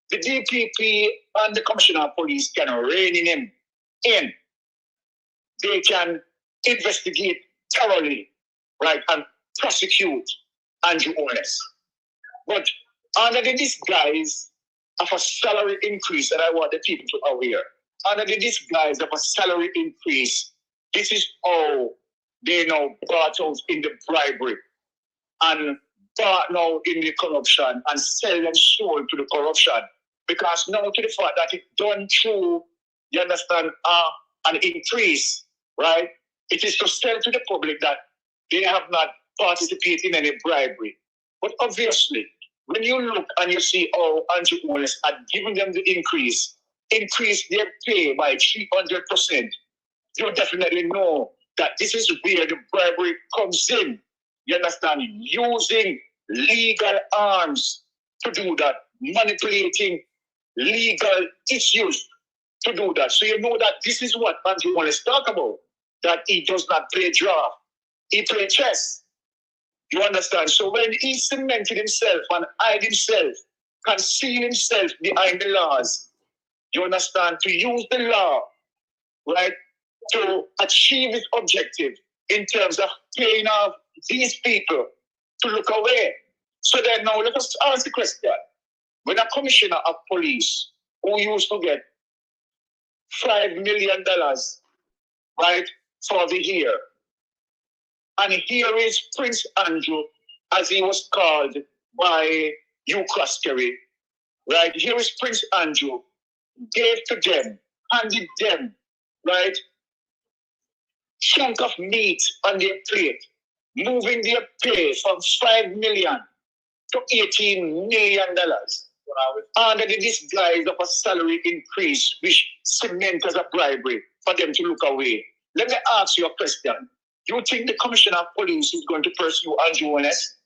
The DPP and the Commissioner of Police can rein him in. They can investigate thoroughly, right, and prosecute Andrew Owens. But under the disguise of a salary increase, and I want the people to be aware, under the disguise of a salary increase, this is how they now brought out in the bribery and brought now in the corruption and sell and sold to the corruption. Because now to the fact that it done through, you understand, an increase, right? It is to sell to the public that they have not participated in any bribery. But obviously, when you look and you see how Andrew Owens had given them the increase their pay by 300%, you definitely know that this is where the bribery comes in. You understand? Using legal arms to do that, manipulating legal issues to do that. So you know that this is what Andrew Owens talk about, that he does not play draft, he play chess. You understand? So when he cemented himself and hide himself, conceal himself behind the laws, you understand, to use the law, right, to achieve his objective in terms of paying off these people to look away. So then now let us ask the question. When a commissioner of police who used to get $5 million, right, for the year, and here is Prince Andrew as he was called by Hugh Croskery, right? Here is Prince Andrew, gave to them, handed them, right, chunk of meat on their plate, moving their pay from $5 million to $18 million under the disguise of a salary increase, which cement as a bribery for them to look away. Let me ask you a question. Do you think the Commissioner of Police is going to pursue Andrew Holness?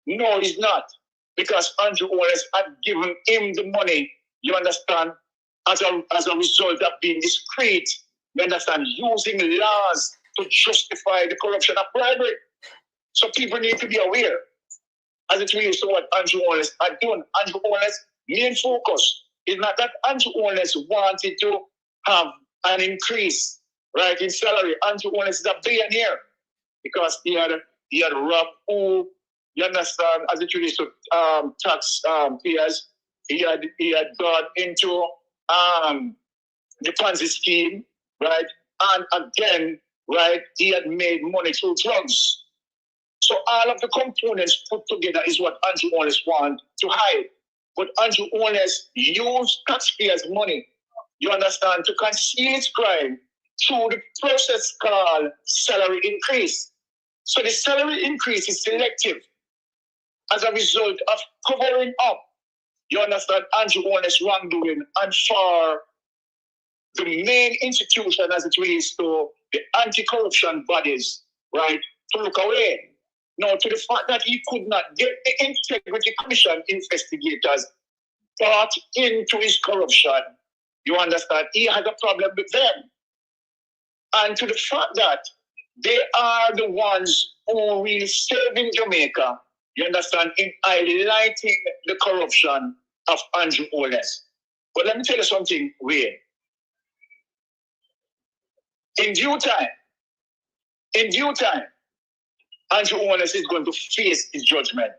No, he's not. Because Andrew Holness had given him the money, you understand, as a result of being discreet, you understand, using laws to justify the corruption of bribery. So people need to be aware as it relates to what Andrew Holness had done. Andrew Holness' main focus is not that Andrew Holness wanted to have an increase, right, in salary. Andrew Holness is a billionaire because he had robbed who, you understand, as it relates to tax payers. He had gone into the Ponzi scheme, right? And again, right, he had made money through drugs. So all of the components put together is what Andrew Holness wants to hide. But Andrew Holness used taxpayers' money, you understand, to conceal his crime through the process called salary increase. So the salary increase is selective as a result of covering up, you understand, Andrew Holness' wrongdoing, and for the main institution as it relates to the anti-corruption bodies, right, to look away. Now, to the fact that he could not get the Integrity Commission investigators brought into his corruption, you understand, he has a problem with them. And to the fact that they are the ones who really saving Jamaica, you understand, in highlighting the corruption of Andrew Holness. But let me tell you something weird. In due time, Andrew Holness is going to face his judgment.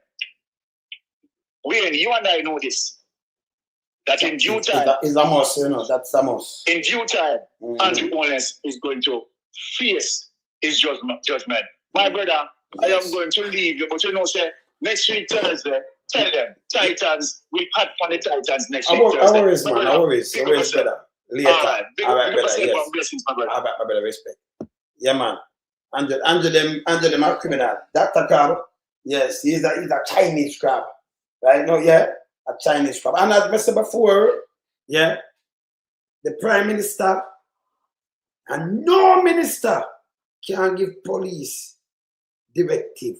Wayne, you and I know this. That in due time, it's a must, you know, that's a must. In due time, Andrew Holness is going to face his judgment. My brother, yes. I am going to leave you, but you know, say, next week Thursday, tell them, Titans, we pat for the Titans next week Thursday. I worries, man, I worries, brother. Later. All right, brother, yes. Blessings, my brother. All right, my brother, respect. Yeah, man. Andrew them are criminal. Dr. Crab, yes, he's a Chinese crab. Right? No, yeah, a Chinese crab. And as I said before, yeah, the Prime Minister and no minister can give police directive.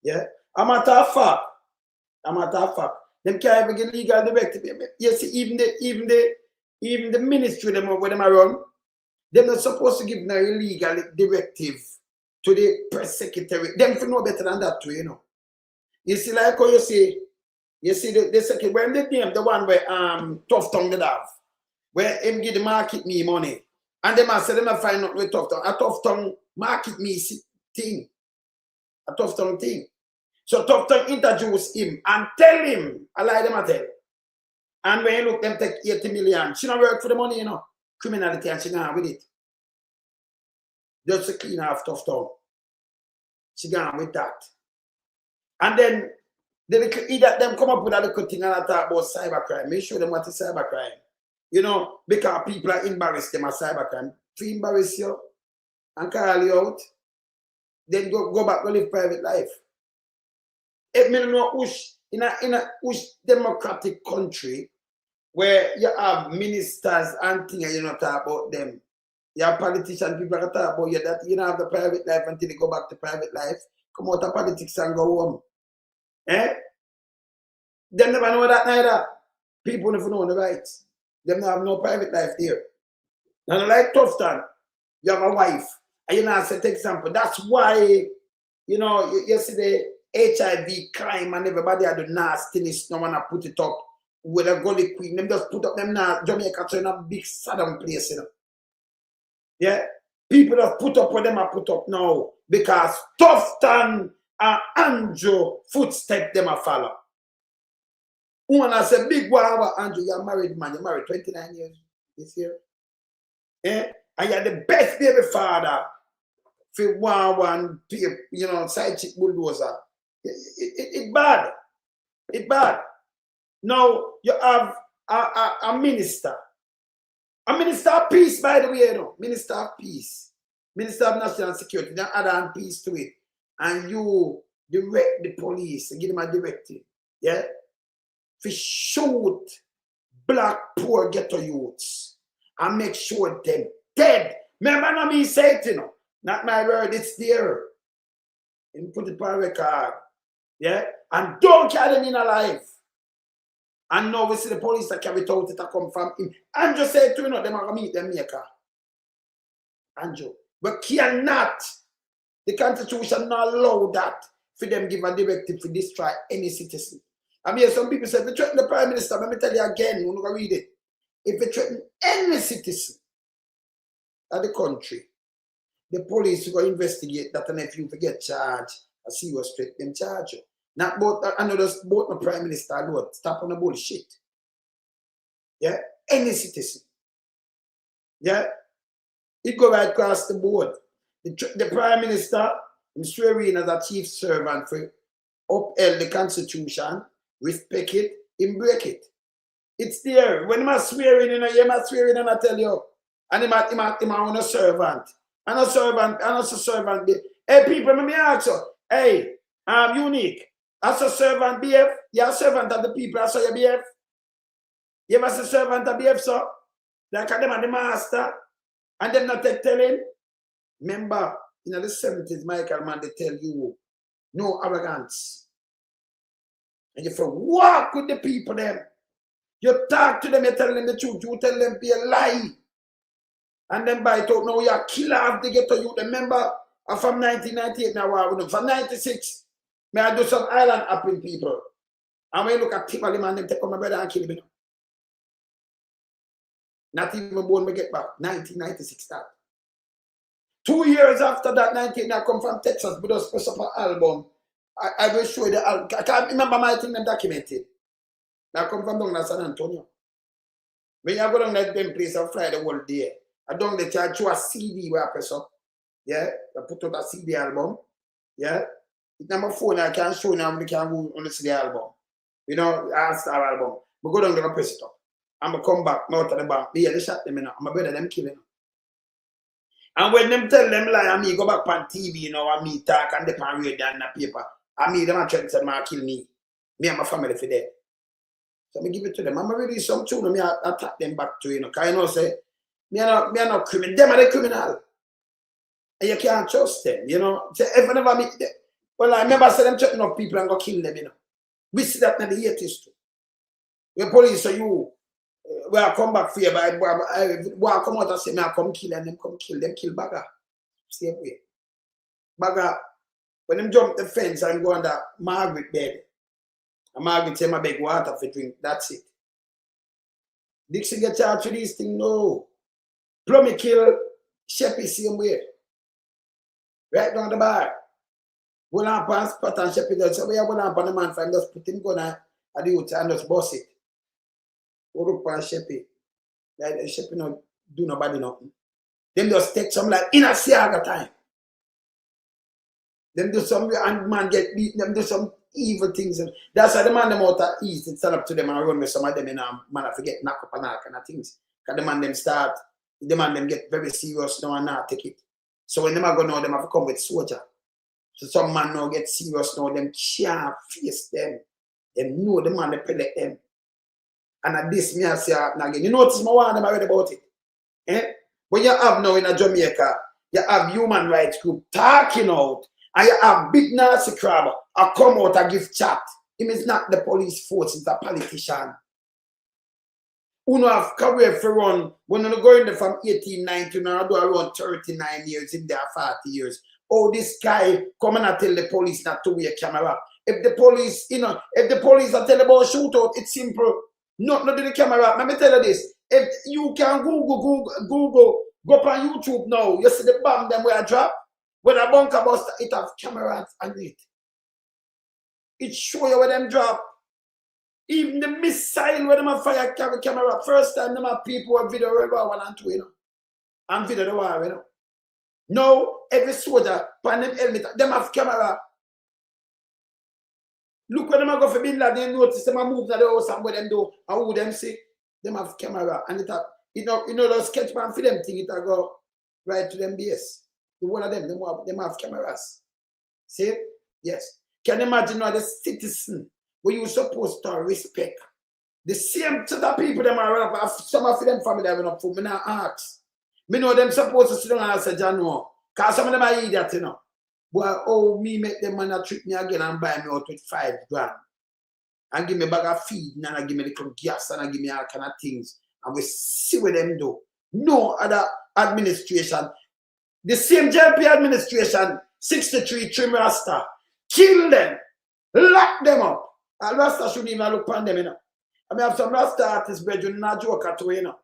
Yeah? A matter of fact, them can't even give legal directive. You see, even the ministry them where them are run, they're not supposed to give no illegal directive to the press secretary. Them for know better than that too, you know. You see, like how you see the secretary, when they name the one where Tough Tongue did have, where him give the market me money. And them I say them not find out with Tough Tongue. A Tough Tongue market me thing. A Tough Tongue thing. So Tough Tongue introduce him and tell him, I lie them I tell. And when you look, them take 80 million. She don't work for the money, you know. Criminality and she gone with it. Just to clean off Tough Tongue. She gone with that. And then them come up with a little thing and I talk about cybercrime. Make sure them what is cybercrime. You know, because people are embarrassed them as cybercrime. To embarrass you and call you out, then go back and live private life. It may not in a democratic country where you have ministers and things you not talk about them. You have politicians, people that talk about you that you don't have the private life until you go back to private life. Come out of politics and go home. Eh? Them never know that neither. People never know the rights. Them have no private life there. And like Tufton, you have a wife. And you know, set example. That's why, you know, you see the HIV crime and everybody had the nastiness. No one to put it up with a gully queen. Them just put up them now. Jamaica in a big Saddam place, you know. Yeah? People that put up what them are put up now. Because Tufton and Andrew footstep them a follow. One I say, big wow, Andrew, you're married man. You're married 29 years this year. Eh? And you're the best baby father for one, you know, side chick bulldozer. It bad. It bad. Now you have a minister. A minister of peace, by the way, you know. Minister of peace. Minister of national security. Then add on peace to it. And you direct the police and give them a directive. Yeah? To shoot black poor ghetto youths and make sure them dead. Remember not me say it, you know. Not my word, it's there. And put it on record. Yeah? And don't carry them in alive. And now we see the police that carry it out, it come from him. Andrew said to you know, them are going to meet them maker. Andrew. But cannot, the Constitution not allow that for them give a directive to destroy any citizen. I mean, some people say, if you threaten the Prime Minister, let me tell you again, you're going to read it. If you threaten any citizen of the country, the police will investigate that, and if you get charged, a serious threat, them charge you. Not both, I know there's both the Prime Minister alone. Stop on the bullshit. Yeah? Any citizen. Yeah? It go right across the board. The Prime Minister, I'm swearing as a chief servant for upheld the Constitution, respect it, and break it. It's there. When I'm swearing, you know, you're swearing and I tell you. And I'm a servant. And a servant. Hey, people, let me ask you. Hey, Unique. As a servant, BF, you're a servant of the people, as a BF. You ever a servant of BF, so? Like them and the master, and them not telling. Remember, in the 70s, Michael man, they tell you, no arrogance. And you feel, walk with the people them. You talk to them, you tell them the truth, you tell them be a lie. And then by talk, now you're a killer of the ghetto youth. Remember, from 1998 now, from 96. May I do some island hopping people. And when you look at Timberly man, them take on my brother and kill him. Not even born me get back. 1996 that. 2 years after that, 19, I come from Texas, but just press up an album. I will show you the album. I can't remember my thing them documented. I come from down in San Antonio. When you go down that them place, I fly the whole day. I don't let you show a CD where I press up. Yeah, I put out a CD album. Yeah. It's not my phone, I can't show now, I can't go on the CD album. You know, All-Star album. But go down there and press it up. I'm going to come back, out of the bank. Yeah, they shot them in. I'm a brother, them killing them. And when them tell them lie, and me go back on TV, you know, and me talk and they pan radio and the paper, and me, them are trying to say, man, kill me. Me and my family for that. So I give it to them. I'm really some tune, and me attack them back to, you know, because you know, say, me are not criminal. Them are the criminal. And you can't trust them, you know. So if I never meet them, well, I remember say them threatening of people and go kill them, you know. We see that in the 80s too. The police say you, well, I come back for you, but I come out and say, I come kill them kill Bagger. Same way. Bagger, when them jump the fence and go under Margaret bed, and Margaret say, I beg water for drink, that's it. Dixie get charged for this thing, no. Plummy kill Sheppy same way. Right down the bar. Go on past spot and Sheppy does. So we have one on the man for him, just put him gun at the youth and just bust it. Go up on Sheppy. Like Sheppy not do nobody nothing. Them just take some like in a Siaga time. Them do some and man get beaten, them do some evil things. And that's why the man them out at east, it stand up to them and run with some of them in a man I forget knock up and all kind of things. Because the man them start, the man them get very serious now and not take it. So when them are going now, them have to come with soldier. So some man now get serious now, them can't face them. Them know the man they pellet them. And at this me I say again. You notice my one them already about it. Eh? When you have now in a Jamaica, you have human rights group talking out, and you have big Nazi crab I come out and give chat. It is not the police force, it's a politician. Who have career for run when you go in there from 1890 now do around 39 years in there 40 years. Oh, this guy come and tell the police not to wear camera. If the police, you know, if the police are telling about shootout, it's simple. Not do the camera. Let me tell you this. If you can Google, go up on YouTube now, you see the bomb them where I drop. When a bunker bust, it have cameras on it. It show you where them drop. Even the missile where them have fire carry camera. First time them have people who video where 1 and 2, you know. And video the war, you know. No, every soldier, pan them helmet, them have camera. Look when them go for Bin Laden, notice them move to the house and what them do, and who them see, them have camera. And you know those sketch man for them thing, it go right to them base. The one of them have cameras. See? Yes. Can you imagine now the citizen where you supposed to respect? The same set of people them are some of them family having up for me now ask. Me know them supposed to sit down and say, John, because some of them are idiots, you know. Well, oh, me make them man a treat me again and buy me out with 5 grand. And give me a bag of feed and I give me little gas and I give me all kind of things. And we see what them do. No other administration. The same JP administration, 63 trim Rasta. Kill them. Lock them up. And Rasta shouldn't even look upon them, you know. I mean, have some Rasta artists, brethren, not joke at all, you know.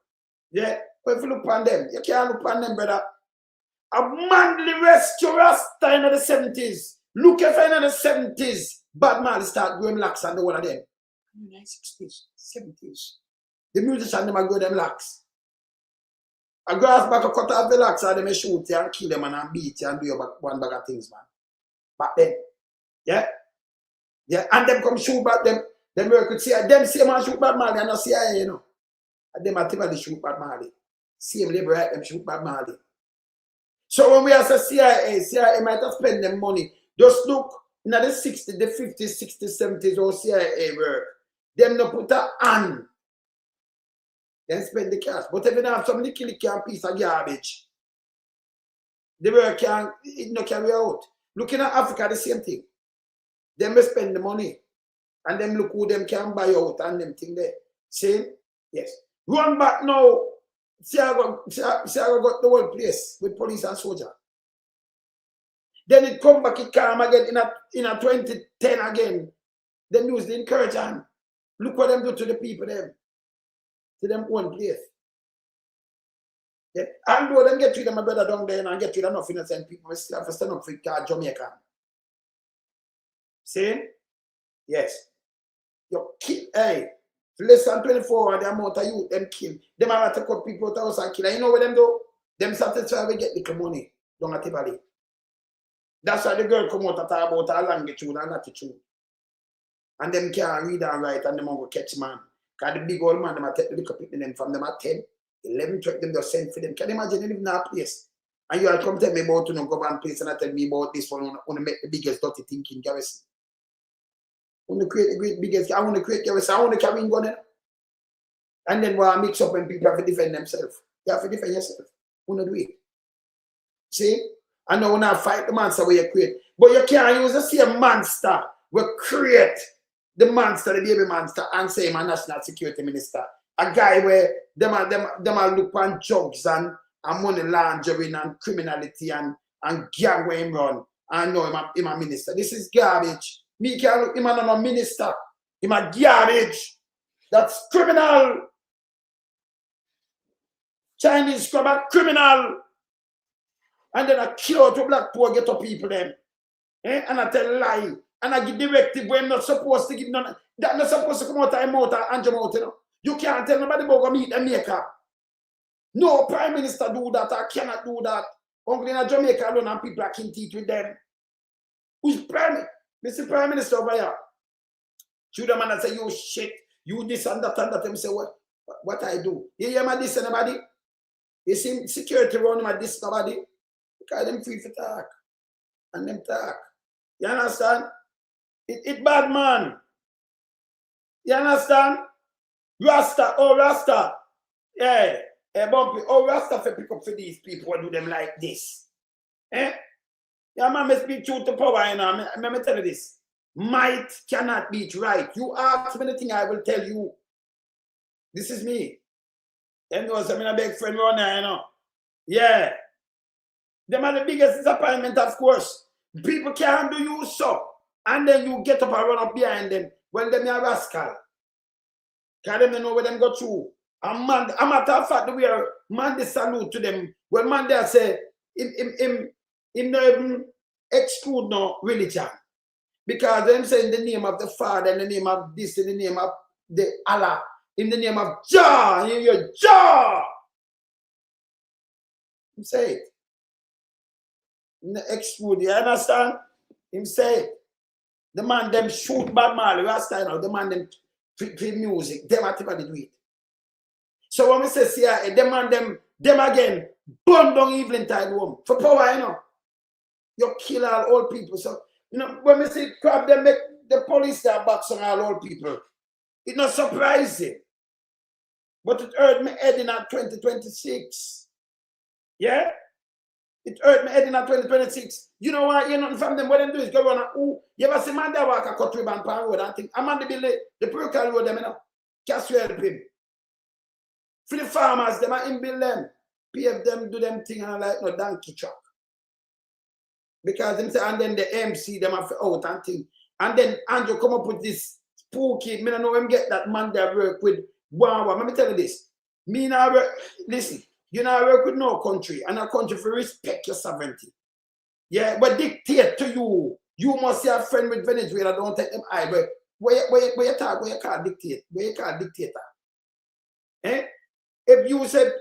Yeah, but if you look upon them, you can't look upon them, brother. A manly rescue Rasta in the 70s. Look if in the 70s, bad man start growing locks and the one of them. In the 60s, 70s. The musicians them are grow them locks. A grass back a cut off the locks and they may shoot you and kill them and beat you and do one bag of things, man. Back then. Yeah? Yeah, and them come shoot back them. Them work with CIA. Them same man shoot bad Mali and not CIA, you know. And them actively shoot bad Mali. Same labor right, them shoot bad Mali. So when we have a CIA might have spent them money. Just look in the 60s, the 50s, 60s, 70s, or CIA work. Them no put a hand. Then spend the cash. But if you have some little piece of garbage, the work it no carry out. Looking at Africa, the same thing. Them will spend the money. And them look who them can buy out and them thing there. Same? Yes. Run back now. See I got the whole place with police and soldier. Then it come back, it calm again in a 2010 again. Them use the encouragement. Look what them do to the people them. To them one place. Yeah. And though them get rid of my brother down there and get rid of enough innocent people, we still have to stand up for Jamaica. See? Yes. You kill, hey. Less than 24 and the amount of youth them kill. Them have to cut people out of the house and kill. And you know what them do? Them satisfied we get the money down at the valley. That's why the girl come out and talk about her longitude and latitude. And them can't read and write and them go catch man. Because the big old man, them take the little people them from them at 10, 11, 12, them just send for them. Can you imagine they live in a place? And you all come tell me about government place and I tell me about this one. I want to make the biggest dirty thinking garrison. I want to create the great biggest, I want to create garrison, I want to carry in gun. And then when I mix up and people have to defend themselves. You have to defend yourself. I want to do it. See? I know when I fight the monster where you create. But you can't use the same monster we create the monster, the baby monster, and say my national security minister. A guy where them are look on drugs and money laundering and criminality and gang where him run. I know him a minister. This is garbage. Me can't look him a minister. Him a garbage. That's criminal. Chinese scrubber, criminal. And then I kill out to black poor ghetto people them. And I tell lie. And I give directive when I'm not supposed to give none. That not supposed to come out of my mouth and your mouth, you know. You can't tell nobody about go meet Jamaica. No prime minister do that. I cannot do that. Only in Jamaica alone and people are kin teeth with them. Who's prime? Mr. Prime Minister over here. Shoot them and say, you shit, you this and that and that. Them say, what I do? You hear my this and nobody? You see security running my this nobody? Because them free for talk. And them talk. You understand? It bad man. You understand? Rasta, oh Rasta. Yeah. Bumpy, oh Rasta for pick up for these people who do them like this. Eh? Yeah, man, me speak truth to power, you know. Let me tell you this. Might cannot beat right. You ask me anything, I will tell you. This is me. You know, so I'm a big friend around there, you know. Yeah. Them are the biggest disappointment, of course. People can't do you so. And then you get up and run up behind them when them are rascal. Because them know where them go through. And man, a matter of fact, we are man, they salute to them. When man, they say, him no even exclude no religion. Because them say in the name of the Father, in the name of this, in the name of the Allah, in the name of Jah, in your Jah. Say it. exclude, you understand? Him say, the man them shoot Bob Marley, you understand now? The man them play music, them actively do it. So when we say CIA, them man them again, burn down Evelyn Tide home for power, you know. You kill all old people. So, you know, when we say crap, they make the police that box on all old people. It's not surprising. But it hurt me heading at 2026. Yeah? It hurt me heading at 2026. You know what? You're not from them. What them do is go on and you ever see man that walk a country band pan road and think, I'm on the building, the Procol road, them, you know. Can't you help him? For the farmers, them are in build them. PF them, do them thing and like no donkey truck. Because them say, and then the MC, them have out and thing. And then Andrew come up with this spooky, me don't know him get that man that work with one. Let me tell you this. Me now work, listen, you know I work with no country, and a country for respect your sovereignty. Yeah, but dictate to you. You must be a friend with Venezuela, don't take them eye. But where you talk, where you can't dictate, where you can't dictator. Eh? If you said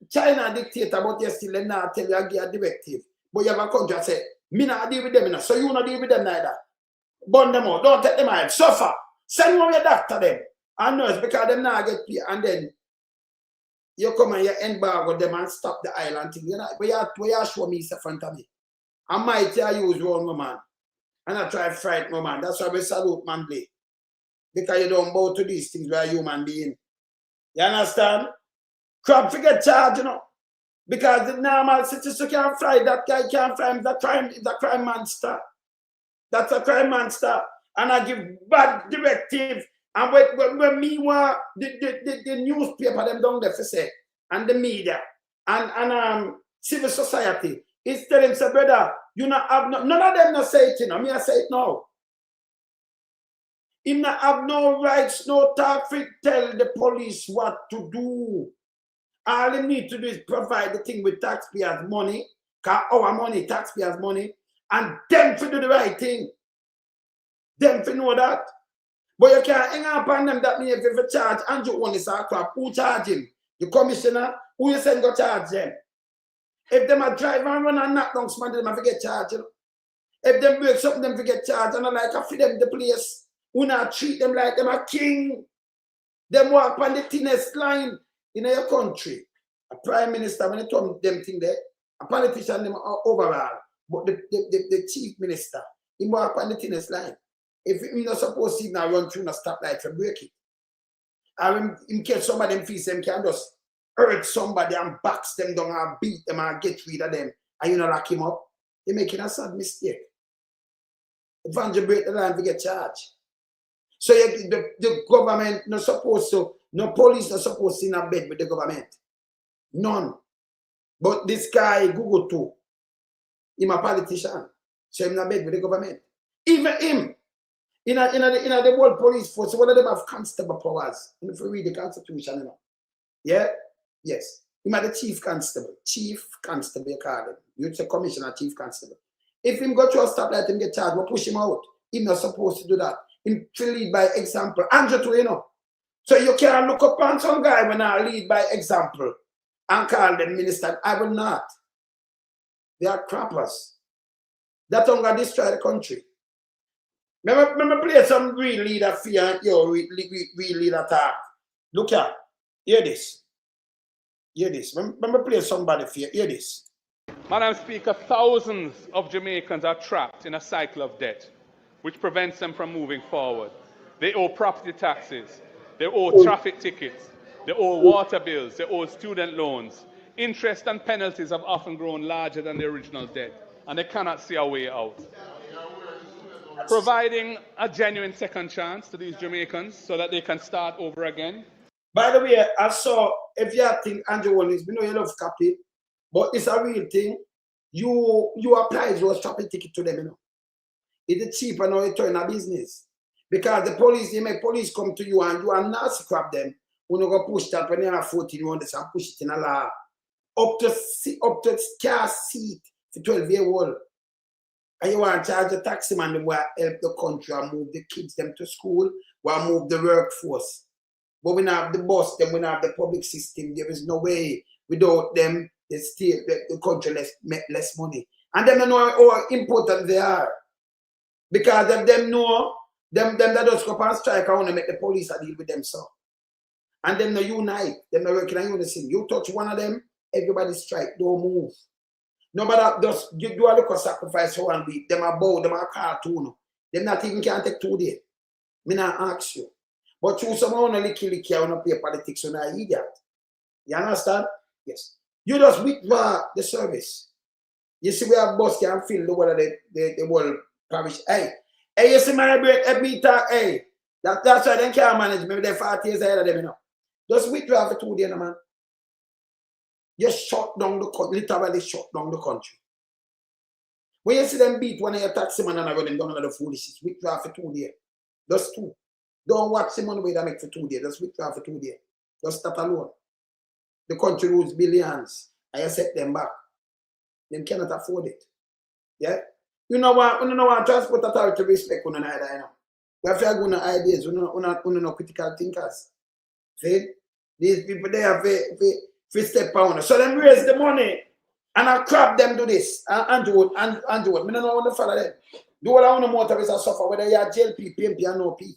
China dictator, but you still not tell you I give a directive. But you have a country that say, me not deal with them, you know, so you not deal with them neither. Burn them out, don't take them out, suffer. Send one your doctor them and nurse because them not get paid. And then you come and you embargo them and stop the island thing. You know, where you show me in front of me. I might use one man. And I try to fight my man. That's why we salute man play. Because you don't bow to these things where human being. You understand? Crap forget charge, you know. Because the normal citizen can't fly, that guy can't fly, it's a crime monster. That's a crime monster. And I give bad directive. And when me want the newspaper them down there for say, and the media, and civil society, it's telling say, brother, you not have none of them not say it, you know. Me I say it now. You not have no rights, no talk for tell the police what to do. All they need to do is provide the thing with taxpayers' money, because our money, taxpayers' money, and them to do the right thing. Them to know that. But you can't hang up on them that means if you charge Andrew only say crap, who charge him? The commissioner, who you send go charge them? If them are drive and run and knock down somebody, them have to get charged. You know? If them break something, them get charged, and I like I feed them the place. Who not treat them like them a king. Them walk on the thinnest line. In your country, a prime minister, when you tell them thing there, a politician them overall, but the chief minister, he walk on the thinnest line. If you're not supposed to now run through a stoplight to break it, and in case somebody them feels them can just hurt somebody and box them down and beat them and get rid of them, and you know lock him up, you're making a sad mistake. If Andrew break the line, we get charged. So the government not supposed to. No police are supposed to be in a bed with the government. None. But this guy, Google too, he's a politician. So he's in a bed with the government. Even him, in the world police force, one of them have constable powers. If you read the Constitution, you know. Yeah? Yes. He's the chief constable. Chief constable, you call him. You say commissioner, chief constable. If him go to a stoplight and get charged, we'll push him out. He's not supposed to do that. He should lead by example. Andrew too, you know. So you can't look upon some guy when I lead by example and call them minister. I will not. They are crappers. That don't gonna destroy the country. Remember play some real leader fear, your real leader talk. Look here. Hear this. Hear this. Remember play somebody fear. Hear this. Madam Speaker, thousands of Jamaicans are trapped in a cycle of debt, which prevents them from moving forward. They owe property taxes. They owe traffic tickets, they owe water bills, they owe student loans. Interest and penalties have often grown larger than the original debt, and they cannot see a way out. Providing a genuine second chance to these Jamaicans so that they can start over again. By the way, I saw, if you think Andrew Wallace, we know you love copy, but it's a real thing. You apply those traffic ticket to them, you know. It's cheaper now, it's in a business. Because the police, they make police come to you and you are not scrap them. When you go push that when you are 14, you understand, push it in a law. Up to car seat for 12-year-old. And you want to charge the taxi man to help the country and move the kids them to school or move the workforce. But we don't have the bus, then we don't have the public system. There is no way without them, the country make less money. And them don't know how important they are. Because them know, them that just go up and strike, I want to make the police deal with them so. And them no unite, them no working in unison. You touch one of them, everybody strike, don't move. Nobody just you do a little sacrifice for 1 week. Them are bow, them are cartoon. Them not even can take 2 days. Me not ask you. But you someone only kill the care, want to play politics, so not idiot. You understand? Yes. You just withdraw the service. You see where bus can fill the whole of the whole parish. Hey, you see my break, let me talk, hey. That's why they can't manage. Maybe they're 40 years ahead of them, you know. Just withdraw for 2 days, man. You shut down the country, literally shut down the country. When you see them beat one of your taxi man and I run them down another foolishness, withdraw for 2 days. Just 2. Don't watch the money they make for 2 days. Just withdraw for 2 days. Just that alone. The country lose billions. And you set them back. Them cannot afford it. Yeah? You know what transport authority respect one another, you know. We have to go on ideas, we know critical thinkers. See? These people they have to step on. So them raise the money and I crap them do this. And do it. I don't know what to follow them. Do what I want to motorists suffer, whether you are JLP, PMP, or no P.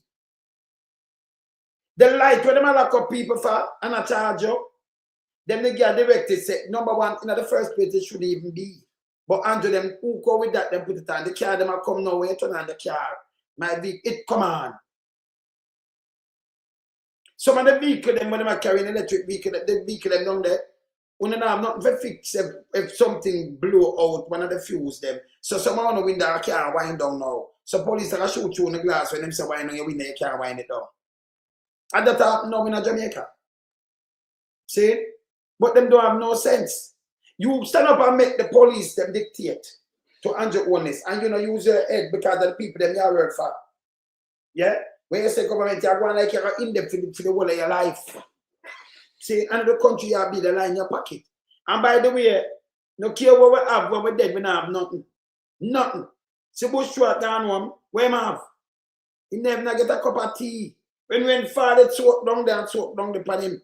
The light where them lock up people for and I charge you. Then they get directed say, number one, in the first place, it shouldn't even be. But under them, who go with that, they put it on. The car, them will come nowhere, turn on the car. My vehicle, it come on. Some of the vehicle, them when they are carrying electric vehicle, the vehicle them down there, when they have nothing to fix if something blow out one of the fuse them. So someone on the window can't wind down now. So police are shoot you in the glass when them say wind on your window, you can't wind it down. And that happen now in Jamaica. See? But them don't have no sense. You stand up and make the police them dictate to Andrew honest, and you know use your head because of the people them you work for. Yeah? When you say government, you're going like you're in depth for the whole of your life. See, another country you have be the line in your pocket. And by the way, no care what we have, when we're dead, we don't have nothing. Nothing. See Bush short down one, where am I have? He never get a cup of tea. When father soak down there and soak down the pan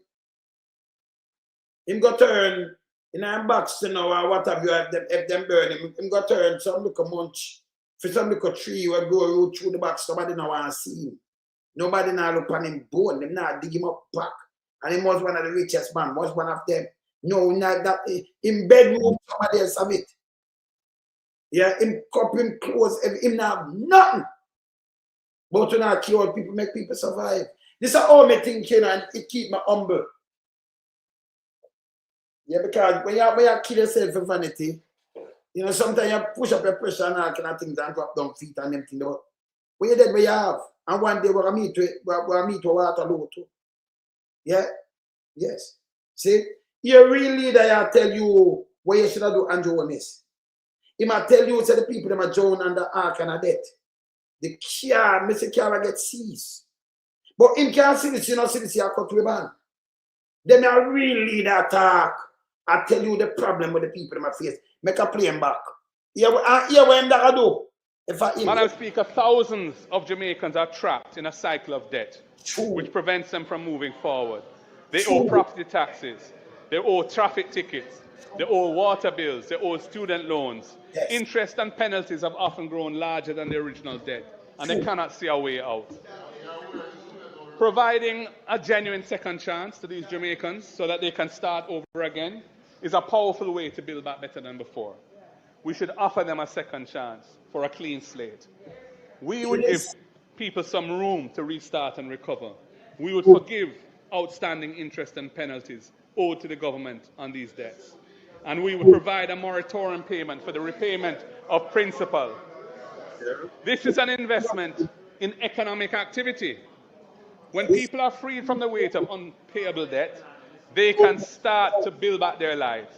him go turn in a box, you know, or what have you, if them burn him go turn some little munch for some little tree will go root through the box, somebody now want to see him. Nobody now look on him bone, them now dig him up back. And he was one of the richest man, was one of them. No, not that in bedroom, somebody else have it. Yeah, him cup him clothes, him now have nothing. But to not kill people, make people survive. This is all me thinking and it keep me humble. Yeah, because when you kill yourself for vanity, you know, sometimes you push up your pressure and all kind of things and drop down feet and them things. But when you're dead, where you have, and one day we're going to meet with Waterloo too. Yeah? Yes. See? Your real leader, I tell you what you should do and do honest. He might tell you, say the people that are drowned under ark and a death. The car, Mr. Car get seized. But him can't see this, you know, see this, you cut to a man. Them are real leader talk. I tell you the problem with the people in my face. Make a plane back. Here what I do. Madam Speaker, thousands of Jamaicans are trapped in a cycle of debt, which prevents them from moving forward. They owe property taxes, they owe traffic tickets, they owe water bills, they owe student loans. Yes. Interest and penalties have often grown larger than the original debt, and they cannot see a way out. Providing a genuine second chance to these Jamaicans so that they can start over again is a powerful way to build back better than before. We should offer them a second chance for a clean slate. We would give people some room to restart and recover. We would forgive outstanding interest and penalties owed to the government on these debts. And we would provide a moratorium payment for the repayment of principal. This is an investment in economic activity. When people are freed from the weight of unpayable debt, they can start to build back their lives.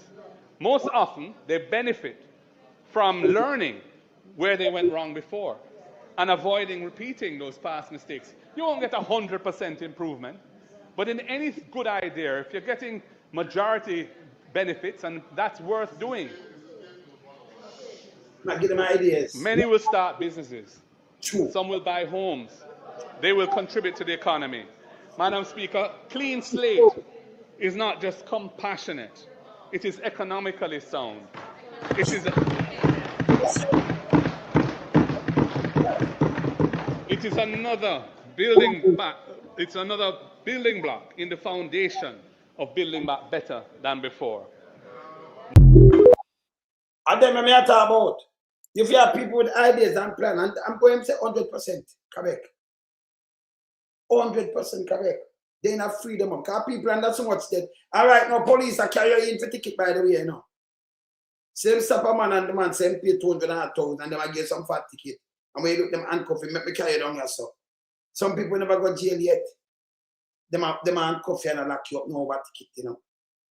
Most often, they benefit from learning where they went wrong before and avoiding repeating those past mistakes. You won't get 100% improvement, but in any good idea, if you're getting majority benefits, and that's worth doing. Not give them ideas. Many will start businesses. True. Some will buy homes. They will contribute to the economy. Madam Speaker, clean slate is not just compassionate. It is economically sound. It is It is another building back. It's another building block in the foundation of building back better than before. And then me talk about. If you have people with ideas and plan, and I'm going to say 100% correct. 100% correct. They have freedom of because people under so much debt. All right, now police are carrying you in for ticket, by the way, you know. Same stop a man and the man same pay 200,000 and them I get some fat ticket. And when you look them handcuff, make me carry down yourself. Some people never go jail yet. Them handcuff you and lock you up no over ticket, you know.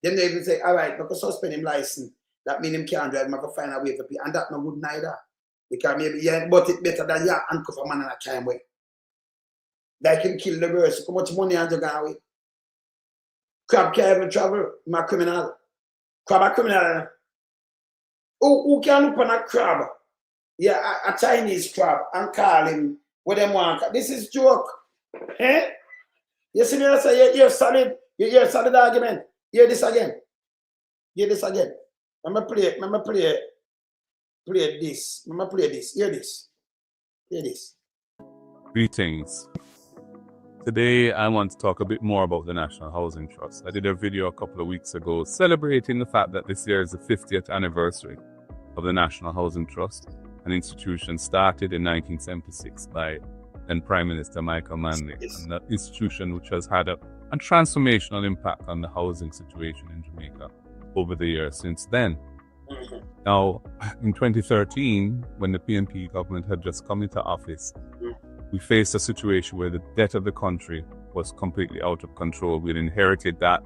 Then they even say, all right, because suspend him license. That means him can't drive, I can find a way to pay. And that no good neither. Because maybe you bought it better than you handcuff a man in a time way. Like him kill the girls. How much money are you going with? Crab can't even travel. I'm a criminal. Crab a criminal. Who can look on a crab? Yeah, a Chinese crab and call him what them want. This is joke. Eh? You see me I say you're solid. You're solid argument. Hear this again. Hear this again. I'm gonna play this. I'm gonna play this. Hear this. Hear this. Greetings. Today I want to talk a bit more about the National Housing Trust. I did a video a couple of weeks ago celebrating the fact that this year is the 50th anniversary of the National Housing Trust, an institution started in 1976 by then Prime Minister Michael Manley, and that institution which has had a transformational impact on the housing situation in Jamaica over the years since then. Now, in 2013, when the PNP government had just come into office, we faced a situation where the debt of the country was completely out of control. We'd inherited that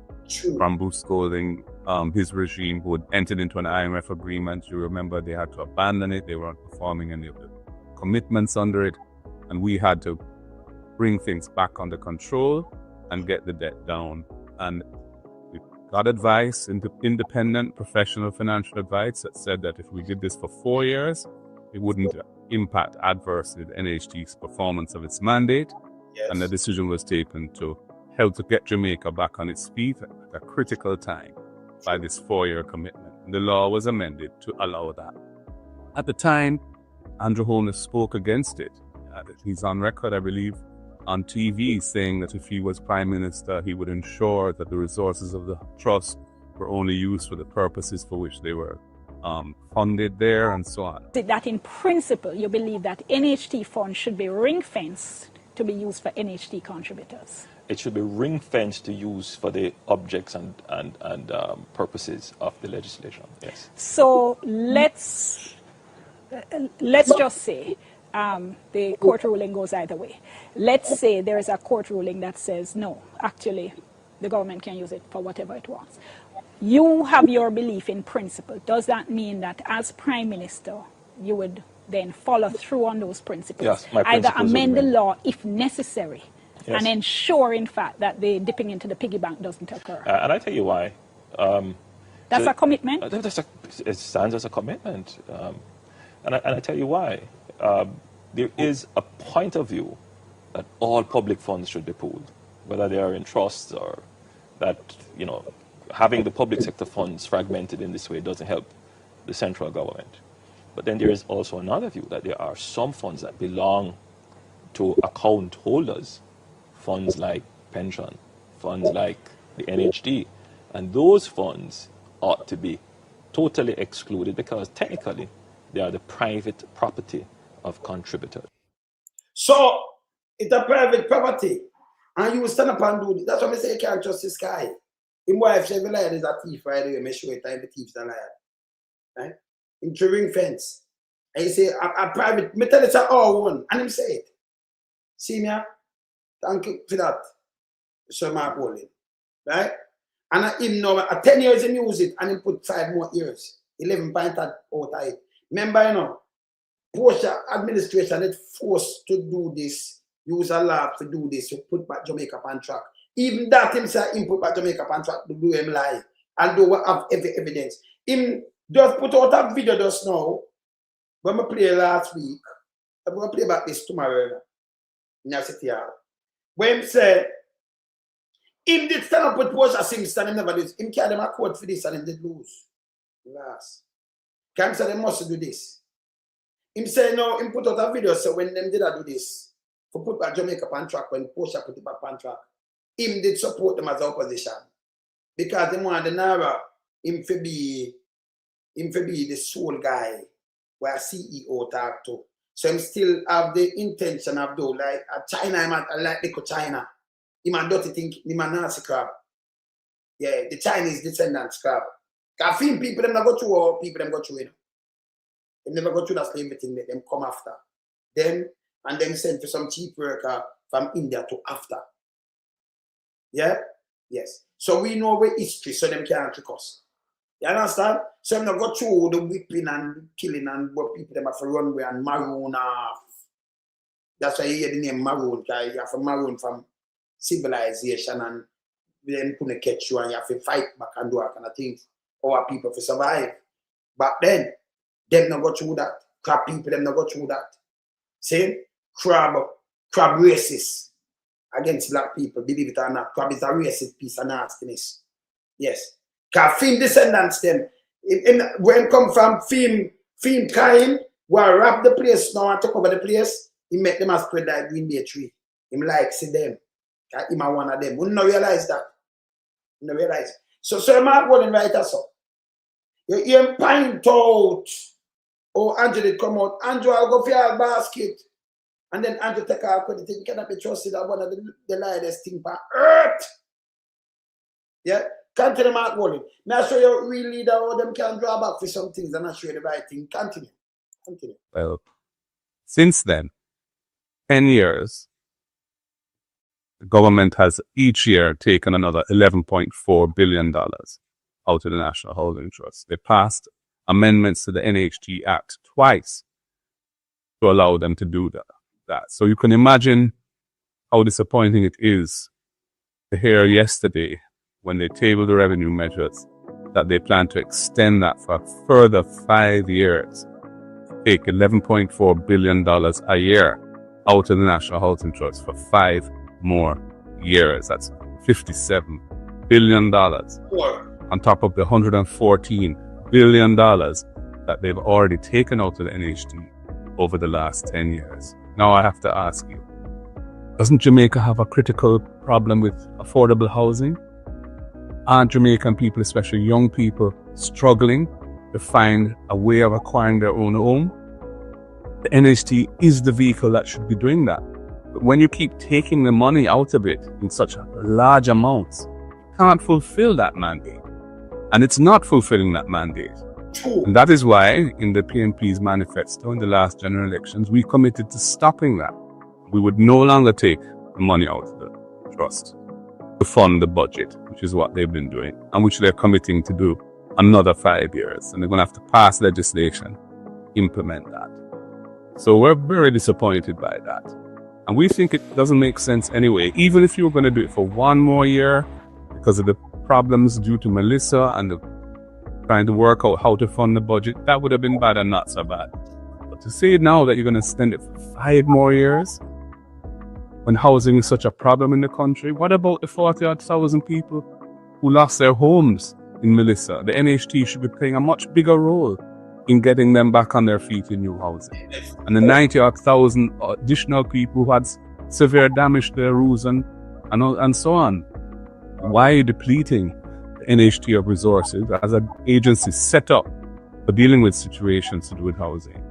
from Bruce Golding, his regime, who had entered into an IMF agreement. You remember they had to abandon it. They weren't performing any of the commitments under it. And we had to bring things back under control and get the debt down. And we got advice, independent professional financial advice that said that if we did this for 4 years, it wouldn't impact adversely the NHT's performance of its mandate. Yes. And the decision was taken to help to get Jamaica back on its feet at a critical time by this 4-year commitment. And the law was amended to allow that. At the time, Andrew Holness spoke against it. He's on record, I believe, on TV saying that if he was Prime Minister, he would ensure that the resources of the trust were only used for the purposes for which they were funded there and so on. That in principle, you believe that NHT funds should be ring-fenced to be used for NHT contributors? It should be ring-fenced to use for the objects and purposes of the legislation, yes. So let's just say the court ruling goes either way. Let's say there is a court ruling that says, no, actually, the government can use it for whatever it wants. You have your belief in principle. Does that mean that as Prime Minister, you would then follow through on those principles? Yes, my either principles amend the remain. law if necessary, Yes. and ensure, in fact, that the dipping into the piggy bank doesn't occur. And I tell you why. That's a commitment. It stands as a commitment. And I tell you why. There is a point of view that all public funds should be pooled, whether they are in trusts or that, you know, having the public sector funds fragmented in this way doesn't help the central government. But then there is also another view that there are some funds that belong to account holders, funds like pension, funds like the NHD, and those funds ought to be totally excluded because technically they are the private property of contributors. So it's a private property. And you will stand up and do it. That's why I say you can't trust this guy. His wife said, "The liar is a thief, right away. Make sure the thief is a liar." Right? In ring fence. And he say, a private, me tell it's a all one. And him say it. See me? Thank you for that. Sir Mark Wolin. Right? And him know, 10 years he use it, and he put 5 more years. 11 points out of it. Remember, you know, Post administration is forced to do this, use a lab to do this, to put back Jamaica on track. Even that himself, him put back Jamaica on track to do him lie. And do what have every evidence. Him just put out a video just now, when we play last week. I'm going to play back this tomorrow. When him say, him did stand up with Porsche Simpson, him never did. Him carried him a court for this and him did lose. Last. Can't say they must do this. Him say no, him put out a video, so when them did I do this, for put back Jamaica on track, when Porsche put it back on track, him did support them as opposition. Because they want the Nara, him to be the sole guy where CEO talk to. So him still have the intention of do like China, I like the China. Him a dirty think him a Nazi crab. Yeah, the Chinese descendants crab. Cause film people them not go through or people them go through it. They never go through that same thing, let them come after. Them and them send for some cheap worker from India to after. Yeah? Yes. So we know where history, so them can't trick us. You understand? So them not go through the whipping and killing and what people them have to run with and maroon off. That's why you hear the name maroon, because you have to maroon from civilization and then couldn't catch you and you have to fight back and do that kind of things. Our people to survive. But then, them not go through that. Crab people, them not go through that. See? Crab racist against black people, believe it or not. Crab is a racist piece of nastiness. Yes. Because film descendants, them, when come from film kind, who rob the place now and took over the place, he make them as spread that Green Bay tree. Him like see them. Because him are one of them. We don't realize that. We don't realize. So I'm not going right as so. You hear him point out. Oh, Andrew did come out. Andrew, I'll go for your basket. And then Andrew take our credit. You cannot be trusted as one of the lightest things on earth. Yeah? Continue, Mark Wallen. Now show you real leader how them can draw back for some things and not show you the right thing. Continue. Well, since then, 10 years, the government has each year taken another $11.4 billion out of the National Housing Trust. They passed amendments to the NHT Act twice to allow them to do that. So you can imagine how disappointing it is to hear yesterday when they tabled the revenue measures that they plan to extend that for a further 5 years, take $11.4 billion a year out of the National Housing Trust for 5 more years. That's $57 billion on top of the $114 billion that they've already taken out of the NHT over the last 10 years. Now I have to ask you, doesn't Jamaica have a critical problem with affordable housing? Aren't Jamaican people, especially young people, struggling to find a way of acquiring their own home? The NHT is the vehicle that should be doing that. But when you keep taking the money out of it in such large amounts, you can't fulfill that mandate. And it's not fulfilling that mandate. And that is why in the PNP's manifesto in the last general elections, we committed to stopping that. We would no longer take the money out of the trust to fund the budget, which is what they've been doing, and which they're committing to do another 5 years. And they're going to have to pass legislation, implement that. So we're very disappointed by that. And we think it doesn't make sense anyway. Even if you were going to do it for 1 more year, because of the problems due to Melissa and trying to work out how to fund the budget, that would have been bad and not so bad. But to say now that you're going to extend it for 5 more years, when housing is such a problem in the country, what about the 40,000 people who lost their homes in Melissa? The NHT should be playing a much bigger role in getting them back on their feet in new housing. And the 90,000 additional people who had severe damage to their roofs and so on. Why are you depleting the NHT of resources as an agency set up for dealing with situations to do with housing?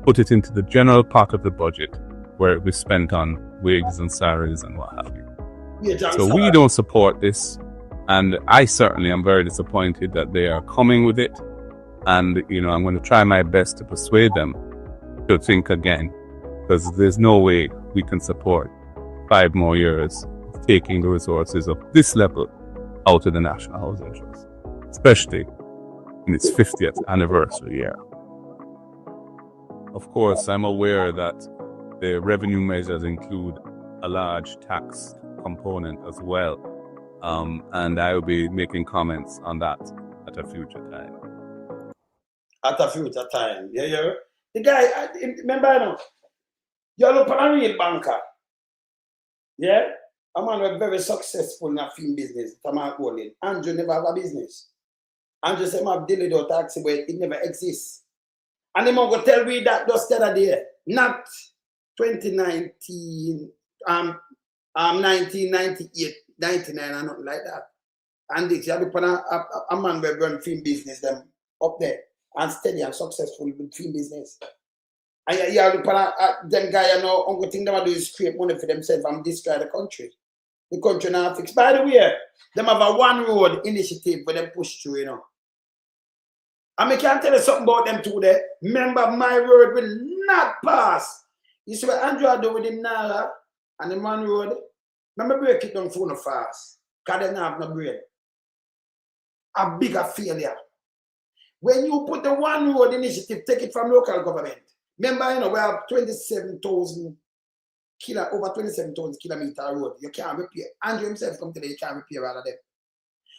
Put it into the general part of the budget where it was spent on wages and salaries and what have you. So we don't support this, and I certainly am very disappointed that they are coming with it. And, I'm going to try my best to persuade them to think again, because there's no way we can support 5 more years of taking the resources of this level out of the National Housing Trust, especially in its 50th anniversary year. Of course, I'm aware that the revenue measures include a large tax component as well, and I will be making comments on that at a future time. At a future time, yeah. The guy, remember, you look at a real banker, yeah? A man was very successful in a film business, Tamak Golden. Andrew never have a business. Andrew said, I have delayed out taxi, but it never exists. And them going to tell we that just the other day, not 2019, 1998, 99, and nothing like that. And this, you have a man who run film business them up there and steady and successful with film business. And you have them guy, you know, only thing they do is create money for themselves and destroy the country. The country now fixed. By the way, them have a one road initiative where they push through, you know. And I can tell you something about them too there. Remember, my road will not pass. You see what Andrew do with him now and the man road? Remember, break it down for no fast. Because they don't have no brain. A bigger failure. When you put the one road initiative, take it from local government. Remember, you know, we have 27,000 over 27,000 kilometer road. You can't repair. Andrew himself come today, you can't repair all of them.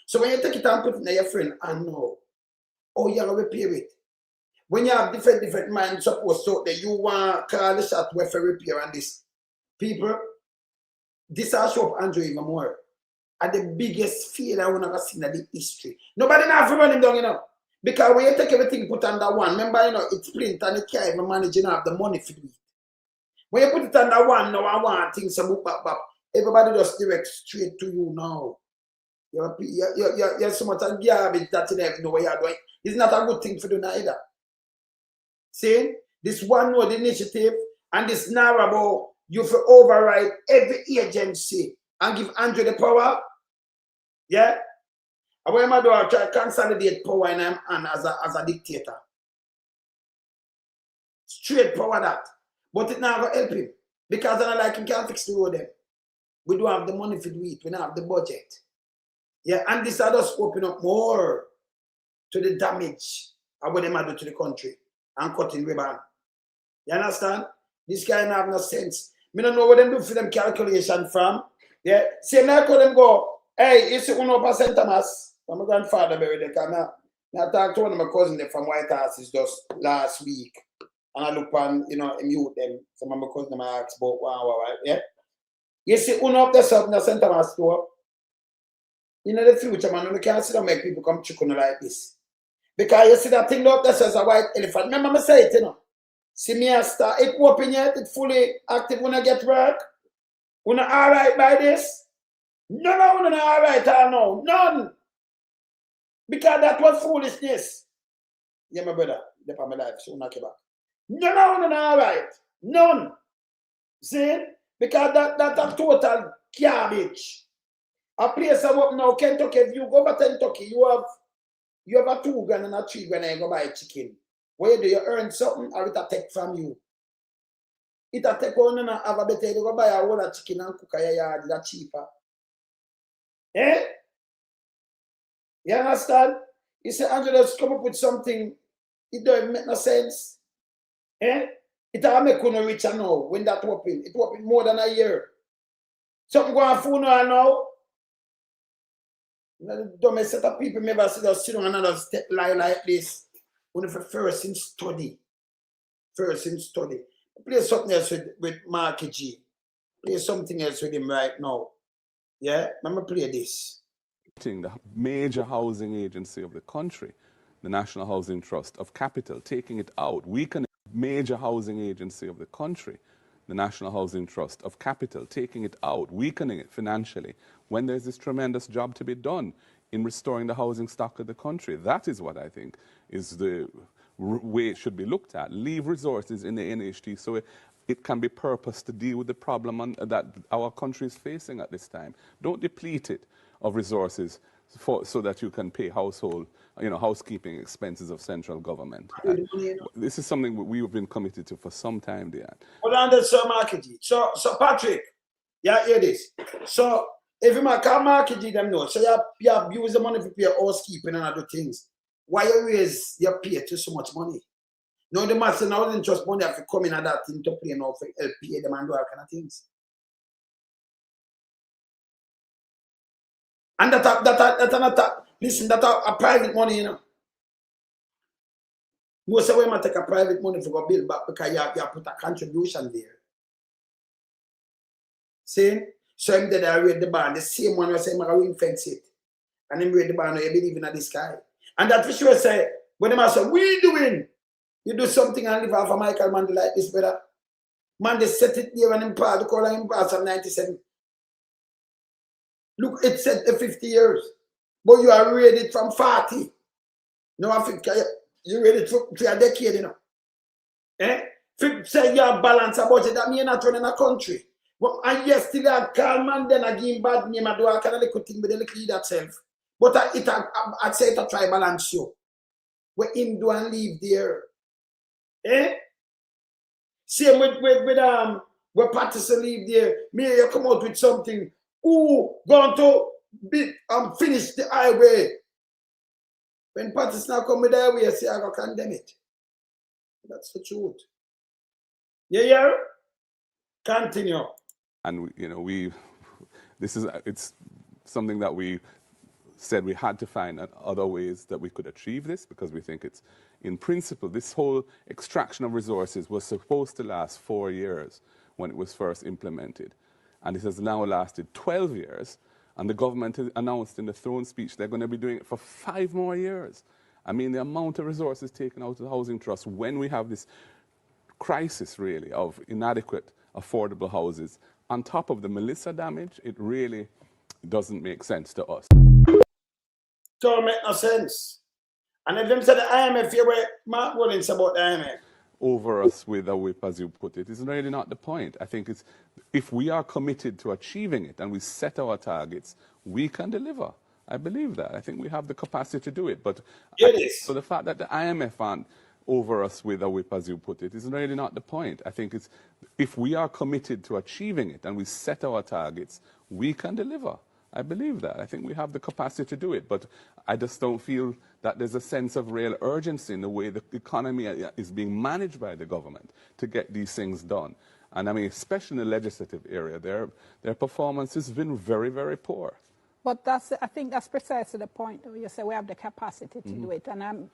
So when you take it and put it in your friend, and know, oh, you're going to repair it. When you have different minds, suppose so that you want to call the shot where for repair and this. People, this will show up Andrew even more. At the biggest failure I have seen in the history. Nobody now run him down, you know. Because when you take everything put under one, remember, you know, it's print and it can't even manage, you know, have the money for it. When you put it under one, now I want things to move back. Everybody just direct straight to you now. You're so much of garbage that you never know what you're doing. It's not a good thing for you either. See, this one road initiative and this narrow, you for override every agency and give Andrew the power. Yeah? And what am I doing? I try to consolidate power in him and as a dictator. Straight power that. But it not going to help him. Because I like him can't fix the road then. We don't have the money to do it. We don't have the budget. Yeah, and this are just open up more to the damage of what they might do to the country and cutting ribbon. You understand? This guy don't have no sense. I don't know what they do for them calculation from. Yeah, see, now I them go, hey, it's 100% Thomas. My grandfather buried the car. I talked to one of my cousins from White House just last week. And I look on, you know, mute them. Some of my cousins asked about wow, yeah. You see, up the sub in the St. Thomas store. In the future, man, we can't see them make people come chicken like this. Because you see that thing up there says a white elephant. Remember me say it, you know. See me a start, it open yet, it fully active when I get work. When I alright by this? No, we're not alright, no. None. Because that was foolishness. Yeah, my brother, they're my life, so knock it back. No, we're not alright. None. See? Because that's a total garbage. A place I work now, Kentucky, if you go over Kentucky, you have a 2 grand and a 3 grand and you go buy chicken. Where do you earn something or it a take from you? It a take on and have a better, you go buy a whole chicken and cook a yard, that's cheaper. Eh? You understand? You say, Andrew, just come up with something, it don't make no sense. Eh? It will make you rich now when that open. It open more than a year. Something going on phone now. The dumbest set of people never sit on another step line like this. Only for first in study. First in study. Play something else with Marky G. Play something else with him right now. Yeah? Let me play this. The major housing agency of the country, the National Housing Trust of Capital, taking it out, weakening the major housing agency of the country, the National Housing Trust of Capital, taking it out, weakening it financially, when there's this tremendous job to be done in restoring the housing stock of the country. That is what I think is the way it should be looked at. Leave resources in the NHT so it can be purposed to deal with the problem that our country is facing at this time. Don't deplete it of resources so that you can pay housekeeping expenses of central government. This is something we've been committed to for some time, Dian. Hold on there, Sir Markiji. So Patrick, yeah, hear this. So if you call Markiji them know, so you have use the money to pay housekeeping and other things. Why you raise your pay to so much money? No, the master now doesn't just money have to come in and that thing to pay now for help pay them and do all kind of things. And listen, that's a private money, you know. Most of them might take a private money for go build back because you have put a contribution there. See? So him did I read the band, the same one was saying I ring fence it. And him read the band, you believe in this guy. And that for sure say, when them say, we doing? You do something and live off of Michael Mandy like this, brother. Man, they set it there and him pass the color him pass of 97. Look, it said 50 years. But you are ready from 40. No, I think you ready for a decade, you know. Eh? Say you have balance about it, that means you're not running a country. But and yes, still I call man, then I give him bad name, I do a kind of little thing, but they lead that self. But I say it a try balance show. Where him do and leave there. Eh? Same with where Patterson leave there. Me you come out with something. Who going to be finish the highway? When Patterson come with the highway, I say I go condemn it. That's the truth. Yeah. Continue. And it's something that we said we had to find other ways that we could achieve this, because we think it's, in principle, this whole extraction of resources was supposed to last 4 years when it was first implemented. And it has now lasted 12 years, and the government has announced in the throne speech they're going to be doing it for 5 more years. I mean, the amount of resources taken out of the housing trust when we have this crisis, really, of inadequate, affordable houses, on top of the Melissa damage, it really doesn't make sense to us. Don't make no sense. And if them say the IMF, you were Mark Rollins about the IMF. Over us with a whip, as you put it, is really not the point. I think it's, if we are committed to achieving it and we set our targets, we can deliver. I believe that. I think we have the capacity to do it. But so the fact that the IMF aren't over us with a whip, as you put it, is really not the point. I think it's, if we are committed to achieving it and we set our targets, we can deliver. I believe that. I think we have the capacity to do it, but I just don't feel that there's a sense of real urgency in the way the economy is being managed by the government to get these things done. And I mean, especially in the legislative area, their performance has been very, very poor. But I think that's precisely the point. You say we have the capacity to do it. And I'm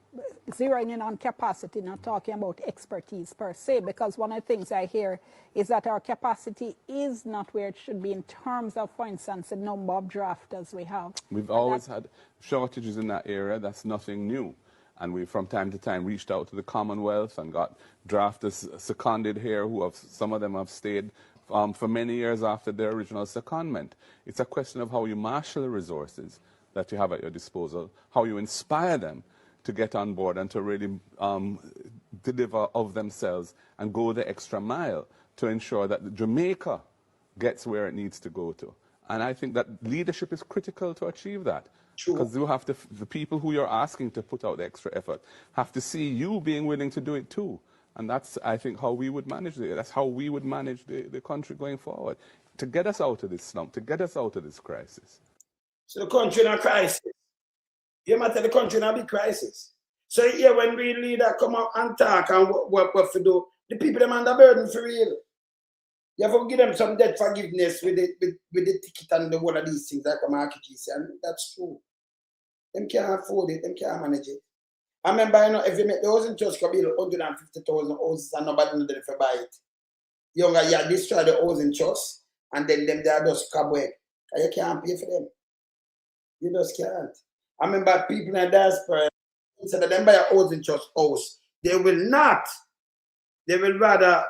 zeroing in on capacity, not talking about expertise per se, because one of the things I hear is that our capacity is not where it should be in terms of, for instance, the number of drafters we have. We've always had shortages in that area. That's nothing new. And we, from time to time, reached out to the Commonwealth and got drafters seconded here, some of them have stayed for many years after their original secondment. It's a question of how you marshal the resources that you have at your disposal, how you inspire them to get on board and to really deliver of themselves and go the extra mile to ensure that Jamaica gets where it needs to go to. And I think that leadership is critical to achieve that. Because you have to, the people who you're asking to put out the extra effort have to see you being willing to do it too. And that's, I think, how we would manage it. That's how we would manage the country going forward, to get us out of this slump, to get us out of this crisis. So the country in a crisis. You might tell the country in a big crisis. So here when real leader come out and talk and what to do, the people them under burden for real. You have to give them some debt forgiveness with the ticket and the one of these things like a market, and that's true. Them can't afford it, them can't manage it. I remember, if you make the housing trust could build 150,000 houses and nobody knows if you buy it. Younger, you destroy the housing trust and then they are just cobweb. You can't pay for them. You just can't. I remember people in the diaspora, instead of them buy a housing trust house, they will not. They will rather,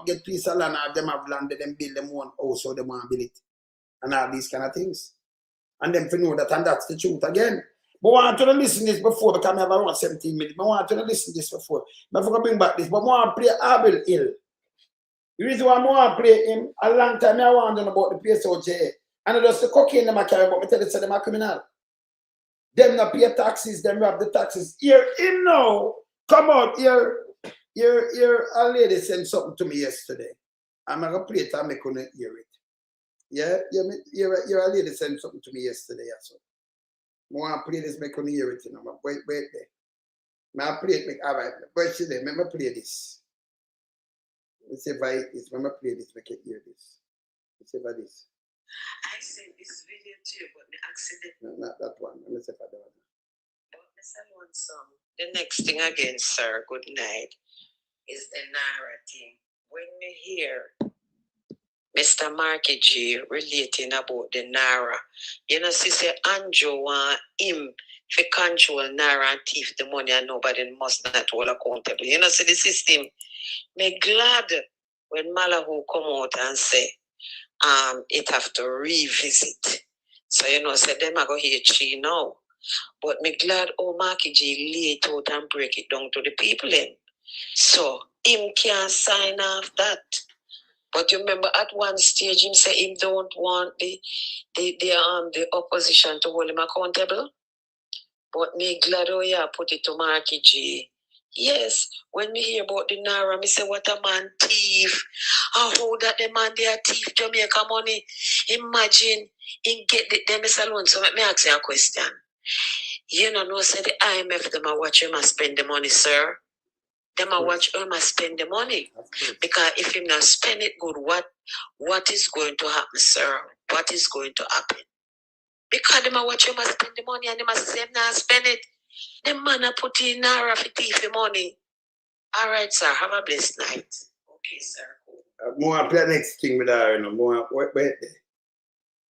get piece of land or them have land, them build them one house or they want to build it. And all these kind of things. And then for know that, and that's the truth again. But I want to listen to this before because I have around 17 minutes. I want to listen to this before. I forgot to bring back this. But I want to play Abel Hill. The reason why I want to play him, a long time I want to know about the place out there. And it's the cocaine them I carry, but I tell you, say them are criminal. Them not pay taxes, them rob the taxes. Here, him now, come out here. A lady sent something to me yesterday. I'm going to play it and make you hear it. Yeah, a lady sent something to me yesterday. So. I want to play this, make you hear it. Wait there. I play it, all right. But she there, let me play this. Let's see if I hit this. Let me play this, make you hear this. Let's see if I this. I sent this video to you, but the accident. No, not that one. Let me see if I do it. But Mr. Lonesome, the next thing again, sir, good night, is the narrative. When we hear Mr. Marky G relating about the Naira. You know, she say Andrew want him to control Naira and thief the money and nobody must not hold accountable. You know, see the system. Me glad when Malahu come out and say, it have to revisit. So, you know, say them are going to hear chi now. But me glad Marky G lay it out and break it down to the people in. So, him can't sign off that. But you remember at one stage him say him don't want the opposition to hold him accountable. But me glad put it to Marky G. Yes, when me hear about the Naira, me say what a man thief. How that the man they are thief Jamaica money. Imagine he get them alone. So let me ask you a question. You know, say the IMF them are watch him spend the money, sir. Them are watch him spend the money. Because if him not spend it good, what is going to happen, sir? What is going to happen? Because them are watch him spend the money and them must say him not spend it. The man a put in Naira for thief money. All right, sir. Have a blessed night. Okay, sir. More play next thing with her, you know. More wait there.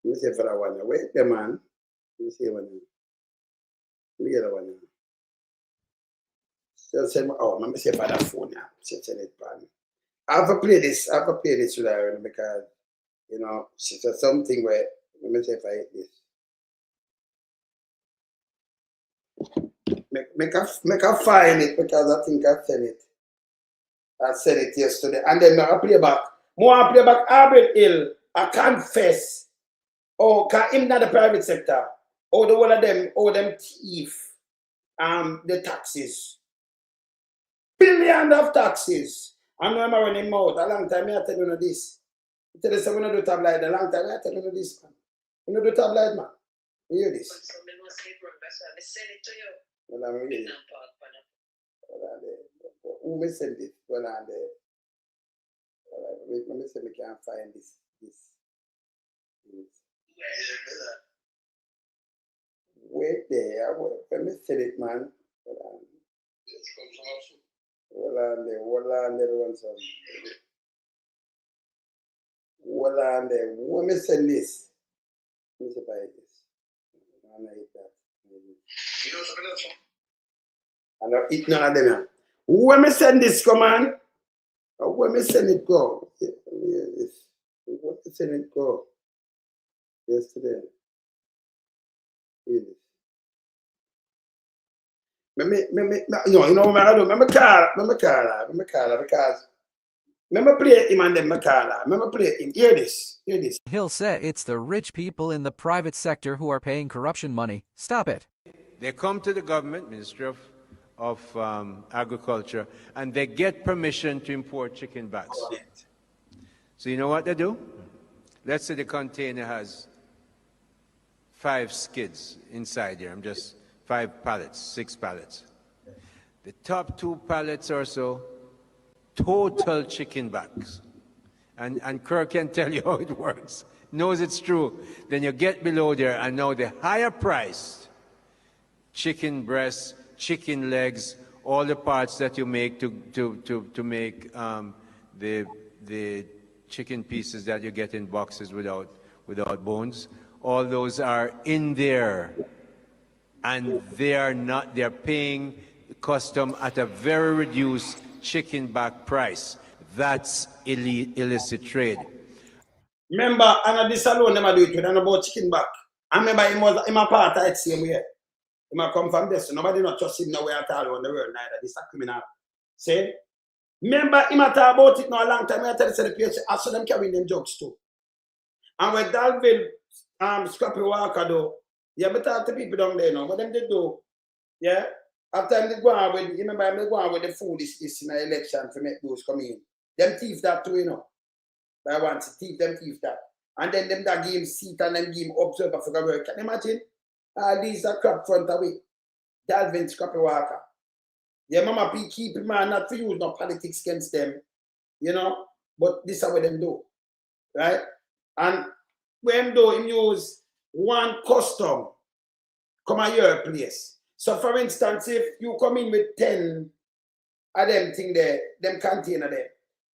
Let me say for that one. Wait there, man. Let me see one. Let me get that one. So say, oh, let me say for that phone now. Say it, man. I have to play this. I have to play this with her, you know, because you know she said something where let me say if I hit this. Make her find it because I think I said it. I said it yesterday. And then I play back. More I play back Albert Hill. I confess. Oh, cause him not the private sector. Oh, the one of them thief the taxes. Billions of taxes. I know I'm running him out. A long time I tell you this. I tell you say we don't do tabloid. A long time I tell you this, man. We don't do tabloid, man. You hear this? Well, I'm really. Who may send it? Well, and let me see if I can find this. Wait there. Let me send it, man. Well, and there one some. Well, and there. Let me send this. Let me see if I hit this. I hit that. I don't eat none of them here. When me send this, come on. When me send it go. When me send it go. Yesterday. Hear this. You know what I do? Remember Carla, because remember play him and then Carla. Remember play him. Hear this. Hill said it's the rich people in the private sector who are paying corruption money. Stop it. They come to the government, Ministry of Agriculture, and they get permission to import chicken backs. So you know what they do? Let's say the container has 5 skids inside here. I'm just 5 pallets, 6 pallets. The top 2 pallets or so, total chicken backs. And Kirk can tell you how it works. Knows it's true. Then you get below there, and now the higher priced chicken breasts, chicken legs, all the parts that you make to make the chicken pieces that you get in boxes without bones, all those are in there, and they're paying custom at a very reduced chicken back price. That's illicit trade. Remember, and this alone never do it with about chicken back. I remember him a part of the same way. He might come from this. Nobody not trust him nowhere at all on the world neither. This is a criminal. See? Remember him a talk about it now a long time. I tell you the place, I saw them carrying them drugs too. And when Dalville Scrappy Walker do, yeah, but talk to people down there now. What them they do? Yeah? After them they go on with, you remember them they go on with the food is in the election to make those come in. Them thief that too, you know. But I want to thief that. And then them that give him seat and them give him observer for the work. Can you imagine? These are crap front away. Dalvin Scrappy Walker. Yeah, mama keep him man not to use no politics against them. You know? But this is what them do. Right? And when do him use one custom come at your place. So for instance, if you come in with 10 of them thing there, them container there,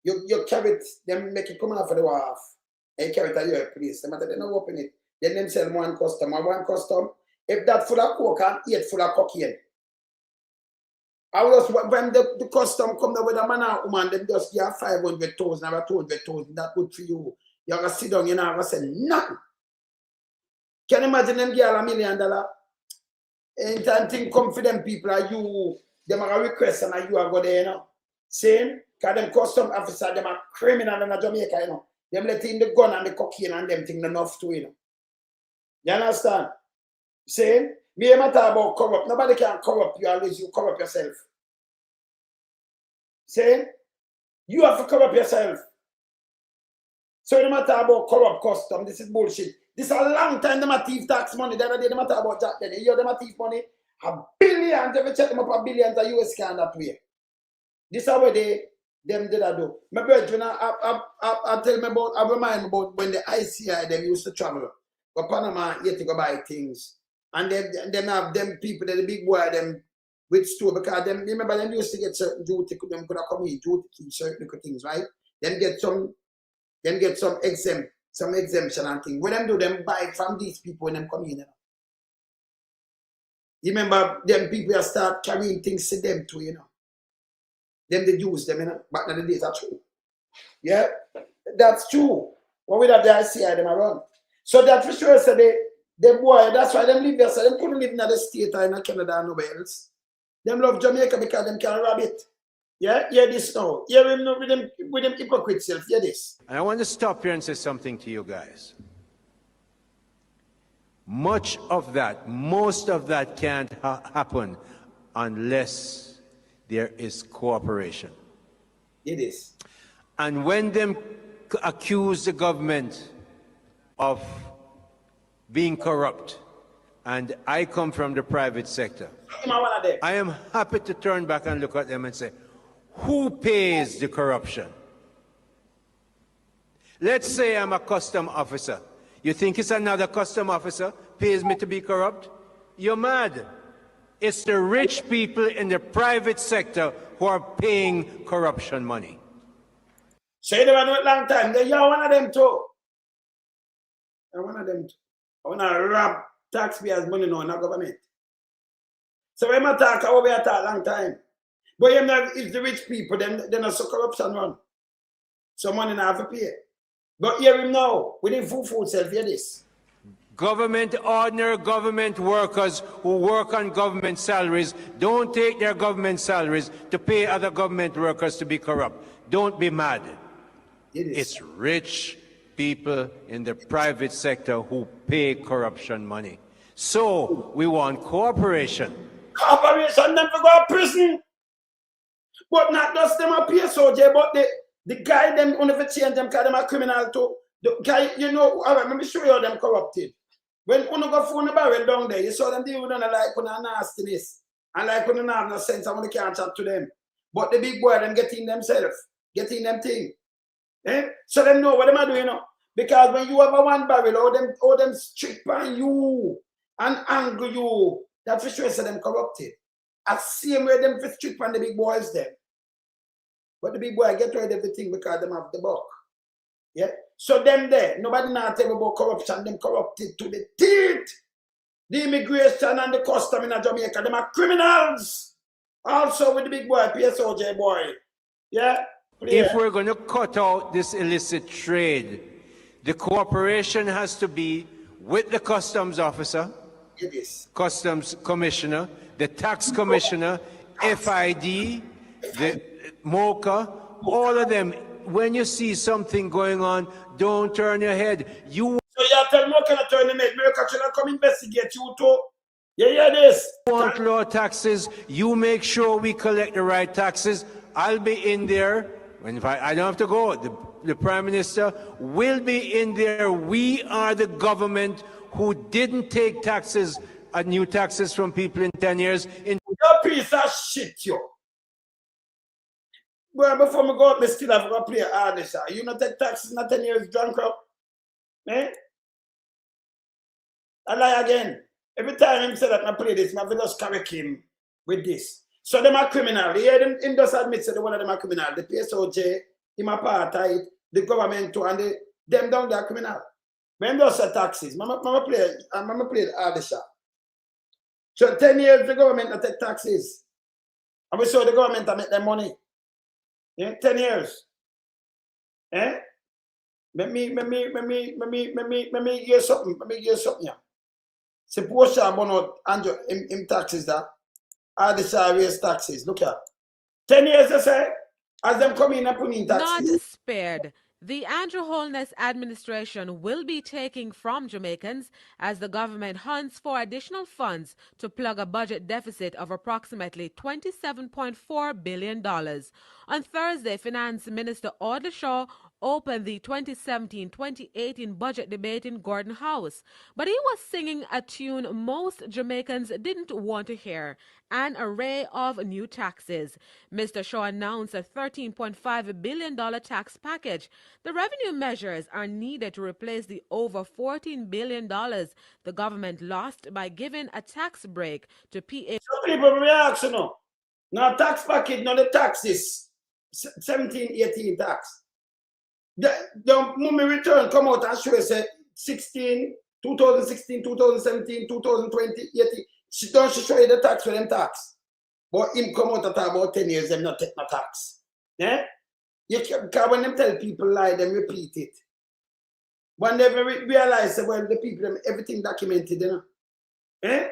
you carry it, them make it come out for the wharf. and you carry it to your place. They matter, they don't open it. Then them sell one custom. If that full of coke and 8 full of cocaine. I was when the custom come there with a man and woman, them just give 500,000 or 200,000. That good for you. You're gonna sit down, you're not gonna say nothing. Can you imagine them give $1 million? Anytime thing come for them people, are you them are a request and you are go there, you know. Saying, because them custom officer, them are criminal in Jamaica, you know. Them let in the gun and the cocaine and them thing enough to, you know. You understand? Saying, me am talk about corrupt. Nobody can corrupt you unless you corrupt yourself. Saying, you have to corrupt yourself. So no matter about corrupt custom, this is bullshit. This is a long time them a thief tax money. The other day them a talk about Jack then. You hear them a thief money? A billion. If you check them up, a billions of US can that way. This is how them did I do. My brethren, I tell me about, I remind me about when the ICI them used to travel. Go Panama here to go buy things. And then have them people, the big boy, them with store, because them, remember them used to get certain duty, them could have come in, duty, certain things, right? Then get some exemption and things. When them do, them buy from these people when them come in. You know? Remember, them people start carrying things to them too, you know. Them they use them, you know. Back in the days, that's true. Yeah, that's true. What we have the ICI them around. So that for sure, so the boy, that's why them live there. So them couldn't live in the state or in Canada or nowhere else. Them love Jamaica because them can rob it. Yeah, hear this now. Hear him with them hypocrite self. Hear this. And I want to stop here and say something to you guys. Most of that can't happen unless there is cooperation. It is. And when them accuse the government of being corrupt, and I come from the private sector, I am happy to turn back and look at them and say, who pays the corruption? Let's say I'm a custom officer. You think it's another custom officer pays me to be corrupt? You're mad. It's the rich people in the private sector who are paying corruption money. Say they were not long time. You're one of them too. You're one of them too. I want to rob taxpayers' money now in the government. So when I talk, I will be a long time. But you know, if the rich people, then there's a corruption run. So money not have to pay. But hear him now, within food self, hear this. Ordinary government workers who work on government salaries don't take their government salaries to pay other government workers to be corrupt. Don't be mad. It's rich people in the private sector who pay corruption money. So we want cooperation. Cooperation, them to go to prison. But not just them a pay soldier, but the guy them only for change them because them a criminal too. The guy, you know, all right, let me show you how them corrupted. When you go phone the barrel down there, you saw them deal with them like on a nastiness. And like when you have no sense, I want to can't chat to them. But the big boy, them getting themselves, getting them thing. Eh? So them know what them are doing, you know. Because when you have a one barrel, all them strip on you and angle you, that for sure so them corrupted. I see them where them for strip on the big boys them. But the big boy get rid of everything because them have the buck. Yeah? So them there, nobody now tell about corruption, them corrupted to the teeth. The immigration and the custom in Jamaica, them are criminals. Also with the big boy, PSOJ boy. Yeah? If we're going to cut out this illicit trade, the cooperation has to be with the customs officer, customs commissioner, the tax commissioner, FID, the MOCA, all of them. When you see something going on, don't turn your head. So you tell MOCA to turn your head. MOCA should come investigate you too. You hear this? You want low taxes, you make sure we collect the right taxes. I'll be in there. I don't have to go. The Prime Minister will be in there. We are the government who didn't take taxes, new taxes from people in 10 years. Your piece of shit, yo. Well, before me go out, me still have to play hard this. You not take taxes in 10 years, drunk up. Eh? I lie again. Every time him say that I play this, I have to just correct him with this. So them are criminal. Yeah, him just admit that one of them are criminal. The PSOJ, him apartheid, the government too, and Them down there criminal. When those are taxes, mama play all the shop. So 10 years the government not take taxes. And we saw the government to make their money. Yeah, 10 years. Eh? Let me give something. Let me give something. Suppose I want to in taxes that all the shall raise taxes. Look at 10 years, I say, as them come in and put in taxes. Not spared. The Andrew Holness administration will be taking from Jamaicans as the government hunts for additional funds to plug a budget deficit of approximately $27.4 billion. On Thursday, Finance Minister Audley Shaw opened the 2017-2018 budget debate in Gordon House, but he was singing a tune most Jamaicans didn't want to hear, an array of new taxes. Mr. Shaw announced a $13.5 billion tax package. The revenue measures are needed to replace the over $14 billion the government lost by giving a tax break to PA. Some people react, you know. Now tax package, now the taxes, 17-18 tax. The moment return come out and show say 2016, 2017, 2020, 18. She don't show you the tax for them tax. But him come out at about 10 years, them not take no tax. Yeah? Because when them tell people lie, them repeat it. When they realize that well, the people, them everything documented, you know. Eh?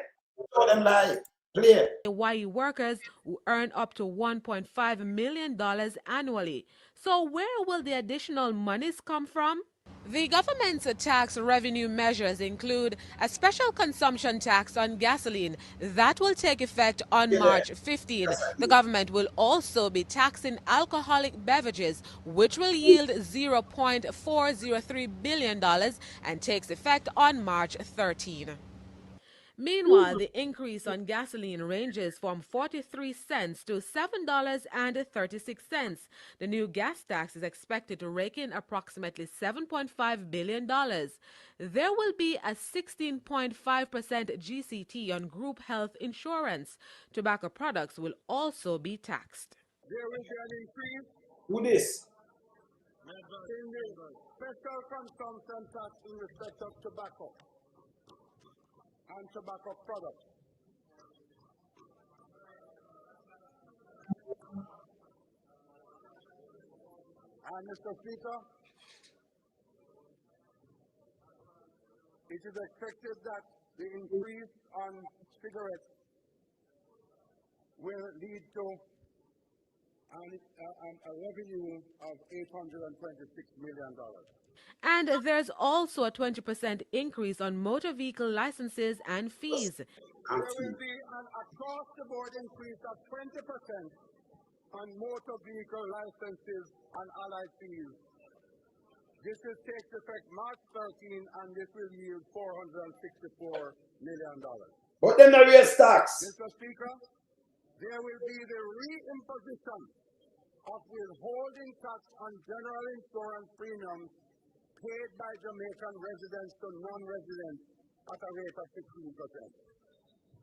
So them lie. Clear. YE workers who earn up to $1.5 million annually. So where will the additional monies come from? The government's tax revenue measures include a special consumption tax on gasoline that will take effect on March 15. The government will also be taxing alcoholic beverages, which will yield $0.403 billion and takes effect on March 13. Meanwhile, the increase on gasoline ranges from 43 cents to $7.36. The new gas tax is expected to rake in approximately $7.5 billion. There will be a 16.5% GCT on group health insurance. Tobacco products will also be taxed. There will be an increase Who this? in the special consumption tax in respect of tobacco and tobacco products. And Mr. Speaker, it is expected that the increase on cigarettes will lead to a revenue of $826 million. And there's also a 20% increase on motor vehicle licenses and fees. There will be an across-the-board increase of 20% on motor vehicle licenses and allied fees. This will take effect March 13, and this will yield $464 million. But then the raise tax. Mr. Speaker, there will be the reimposition of withholding tax on general insurance premiums paid by Jamaican residents to non-residents at a rate of 16%.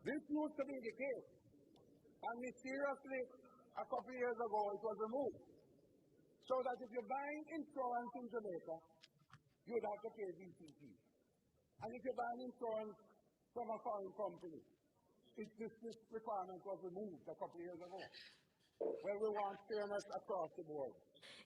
This used to be the case, and mysteriously, a couple of years ago, it was removed. So that if you're buying insurance in Jamaica, you'd have to pay VCT. And if you're buying insurance from a foreign company, this requirement was removed a couple of years ago. Well, we want fairness across the board.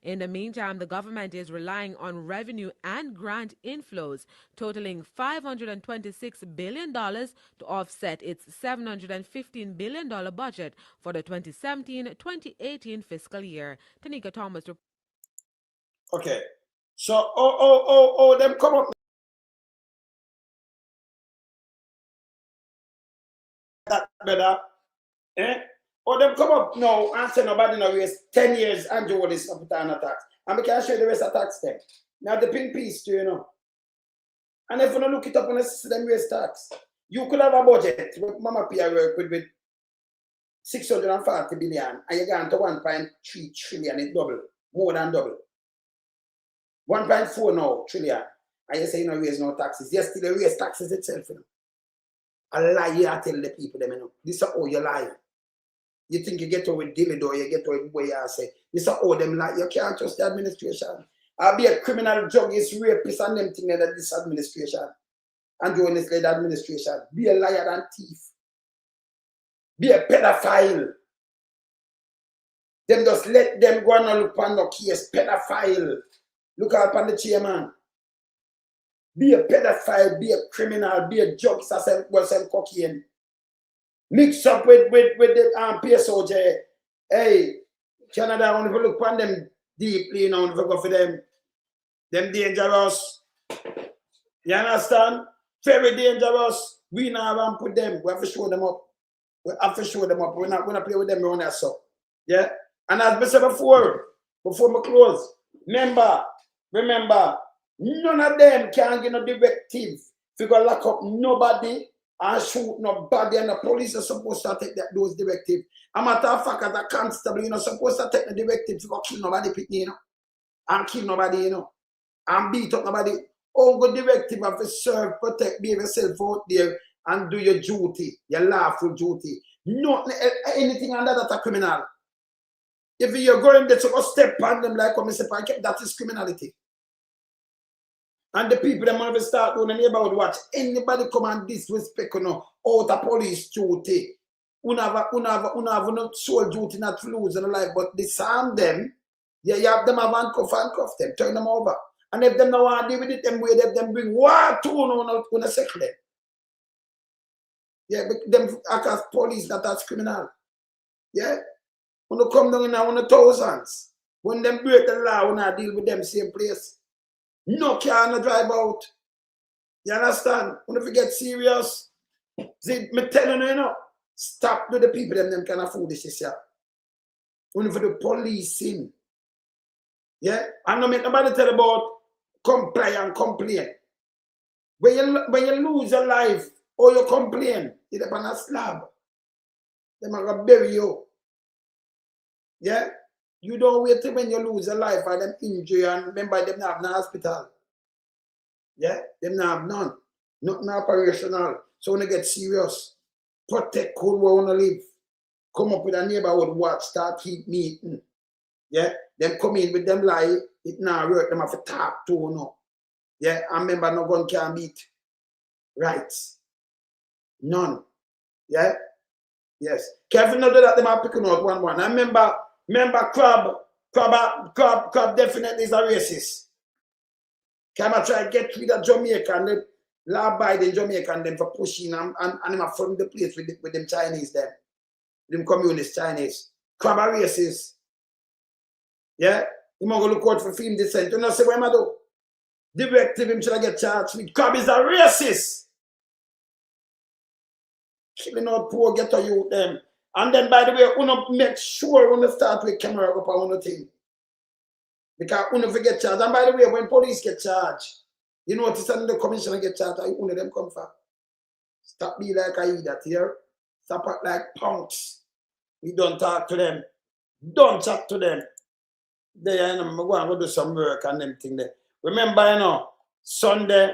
In the meantime, the government is relying on revenue and grant inflows totaling $526 billion to offset its $715 billion budget for the 2017-2018 fiscal year. Tanika Thomas. Okay. So, them come up that better. Eh? Or them come up now and say nobody no waste 10 years and do all this up on a tax. And we can show you the rest of tax them. Now the pink piece too, you know. And if you don't look it up on the system waste tax, you could have a budget with Mama Pia work with 640 billion and you're going to 1.3 trillion, it double, more than double. 1.4 now trillion. And you say you know raise no taxes. Yes, still raise taxes itself, you know. A lie you tell the people them, you know. This is how you lie. You think you get away with Dillido, you get away with boy you say. This is how them lie. You can't trust the administration. I'll be a criminal druggist, rapist, and them things that this administration and join this led administration. Be a liar and thief. Be a pedophile. Them just let them go and look on the case. Pedophile. Look out on the chairman. Be a pedophile, be a criminal, be a drug sell cocaine. Mix up with the PSOJ. Hey, Canada, I want to look on them deeply, you know, go for them dangerous. You understand? Very dangerous. We now have to put them. We have to show them up. We have to show them up. We're not going to play with them around there, so. Yeah? And as I said before we close, remember, none of them can get no directive. If you go lock up nobody and shoot nobody, and the police are supposed to take those directives. A matter of fact, as a constable, you're not supposed to take the directive to go kill nobody, you know, and kill nobody, you know, and beat up nobody. All good directive have to serve, protect, behave yourself out there and do your duty, your lawful duty. Not anything under that a criminal. If you're going there to go step on them like what Mr. Park, that is criminality. And the people that want to start doing the neighborhood watch, anybody come and disrespect you know, out of police duty. You have no sole duty not to lose in life, but disarm them, yeah, you have them have handcuff them, turn them over. And if them don't want to deal with it, them way them bring war to on a settle them. Yeah, but them act as police, not as criminal. Yeah? When they come down in the thousands, when them break the law, when I deal with them same place. No car no drive out. You understand? When if you get serious, see, me telling you, you know, stop to the people them kind of foolishness here. When for the policing. Yeah? And no make nobody tell about comply and complain. When you lose your life or you complain, you're on a slab. They're going to bury you. Yeah? You don't wait till when you lose your life or them injury and remember them not have no hospital. Yeah? Them not have none. Nothing operational. So when you get serious, protect who we want to live. Come up with a neighborhood watch, start keep meeting. Yeah? Them come in with them lie, it now work, them have to talk to you know. Yeah? And remember no gun can beat rights. None. Yeah? Yes. Careful not that them are picking out one. I remember Crab definitely is a racist. Come and try to get rid of Jamaica and the law-abiding Jamaican them for pushing them and them from the place with them Chinese them. Them communist Chinese. Crab a racist. Yeah? You might go look out for film descent. You know say what I do? Directive him should get charged with. Crab is a racist. Killing out poor ghetto youth them. And then, by the way, you make sure you start with camera up on the thing. Because you forget charged. And by the way, when police get charged, you notice that the commissioner get charged, you them come for. Stop be like I eat that here. Stop act like punks. We don't talk to them. Don't chat to them. They you know, go and go do some work and them thing there. Remember, you know, Sunday,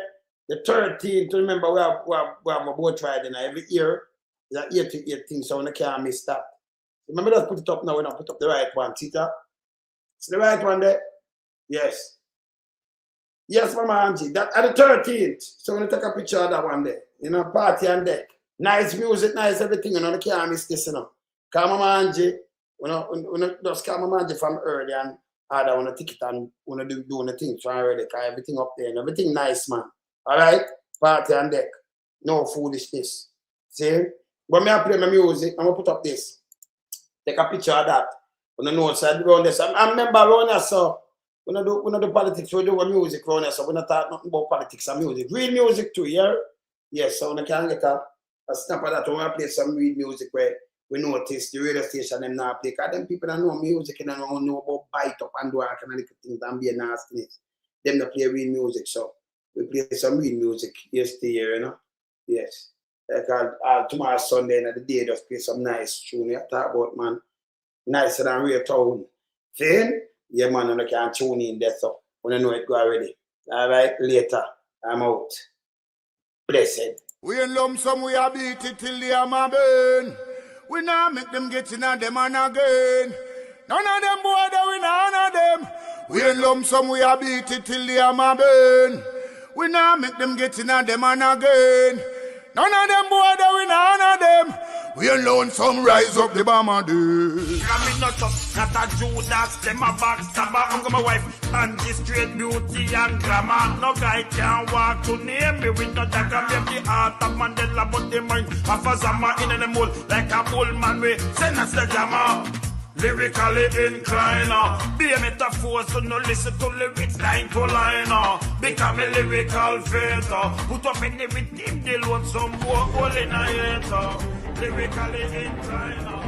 the 13th, remember we have a boat ride in every year. It's an 8 to 8 so I can't miss that. Remember, let's put it up now. We don't put up the right one. See that? See the right one there? Yes. Yes, Mama Angie. That at the 13th. So I'm going to take a picture of that one there. You know, party on deck. Nice music, nice everything. You know, I can't miss this, you know. Call Mama Angie. We just call Mama Angie from early and order on a ticket and we do the things from early. Because everything up there and everything nice, man. All right? Party on deck. No foolishness. See? When I play my music, I'm going to put up this. Take a picture of that. When I know side around this. I remember around here, so when I do politics, we do music around here, so we don't talk nothing about politics and music. Real music too, yeah? Yes, so when I can get a snap of that, when I play some real music where we notice the radio station them now play. Because them people that know music and don't know about bite up and do all kind of little things and be a nastiness. Them that play real music, so we play some real music yesterday, you know? Yes. Like tomorrow Sunday and the day just play some nice tune. You talk about man nicer than real town. See? Yeah man, you can tune in there so when you know it go already. Alright, later. I'm out. Blessed. We in lump sum we a beat it till the hammer burn. We now make them get in on them and again. None of them boy that we none of them. We in lump sum, we a beat it till the hammer burn. We now make them get in a them and again. None of them boy that we none of them. We alone some rise up the bomber day. I'm not a Judas, them a backstabber. I'm my wife, and this straight beauty and glamour. No guy can walk to name me with no dagger. Maybe the heart of Mandela, but the mind of a Zama in the mold. Like a bull man, we send us the glamour. Lyrically inclined, be a metaphor, so no listen to lyrics line to line. Become a lyrical fighter. Put up in everything, they want some more hole in a hater. Lyrically inclined.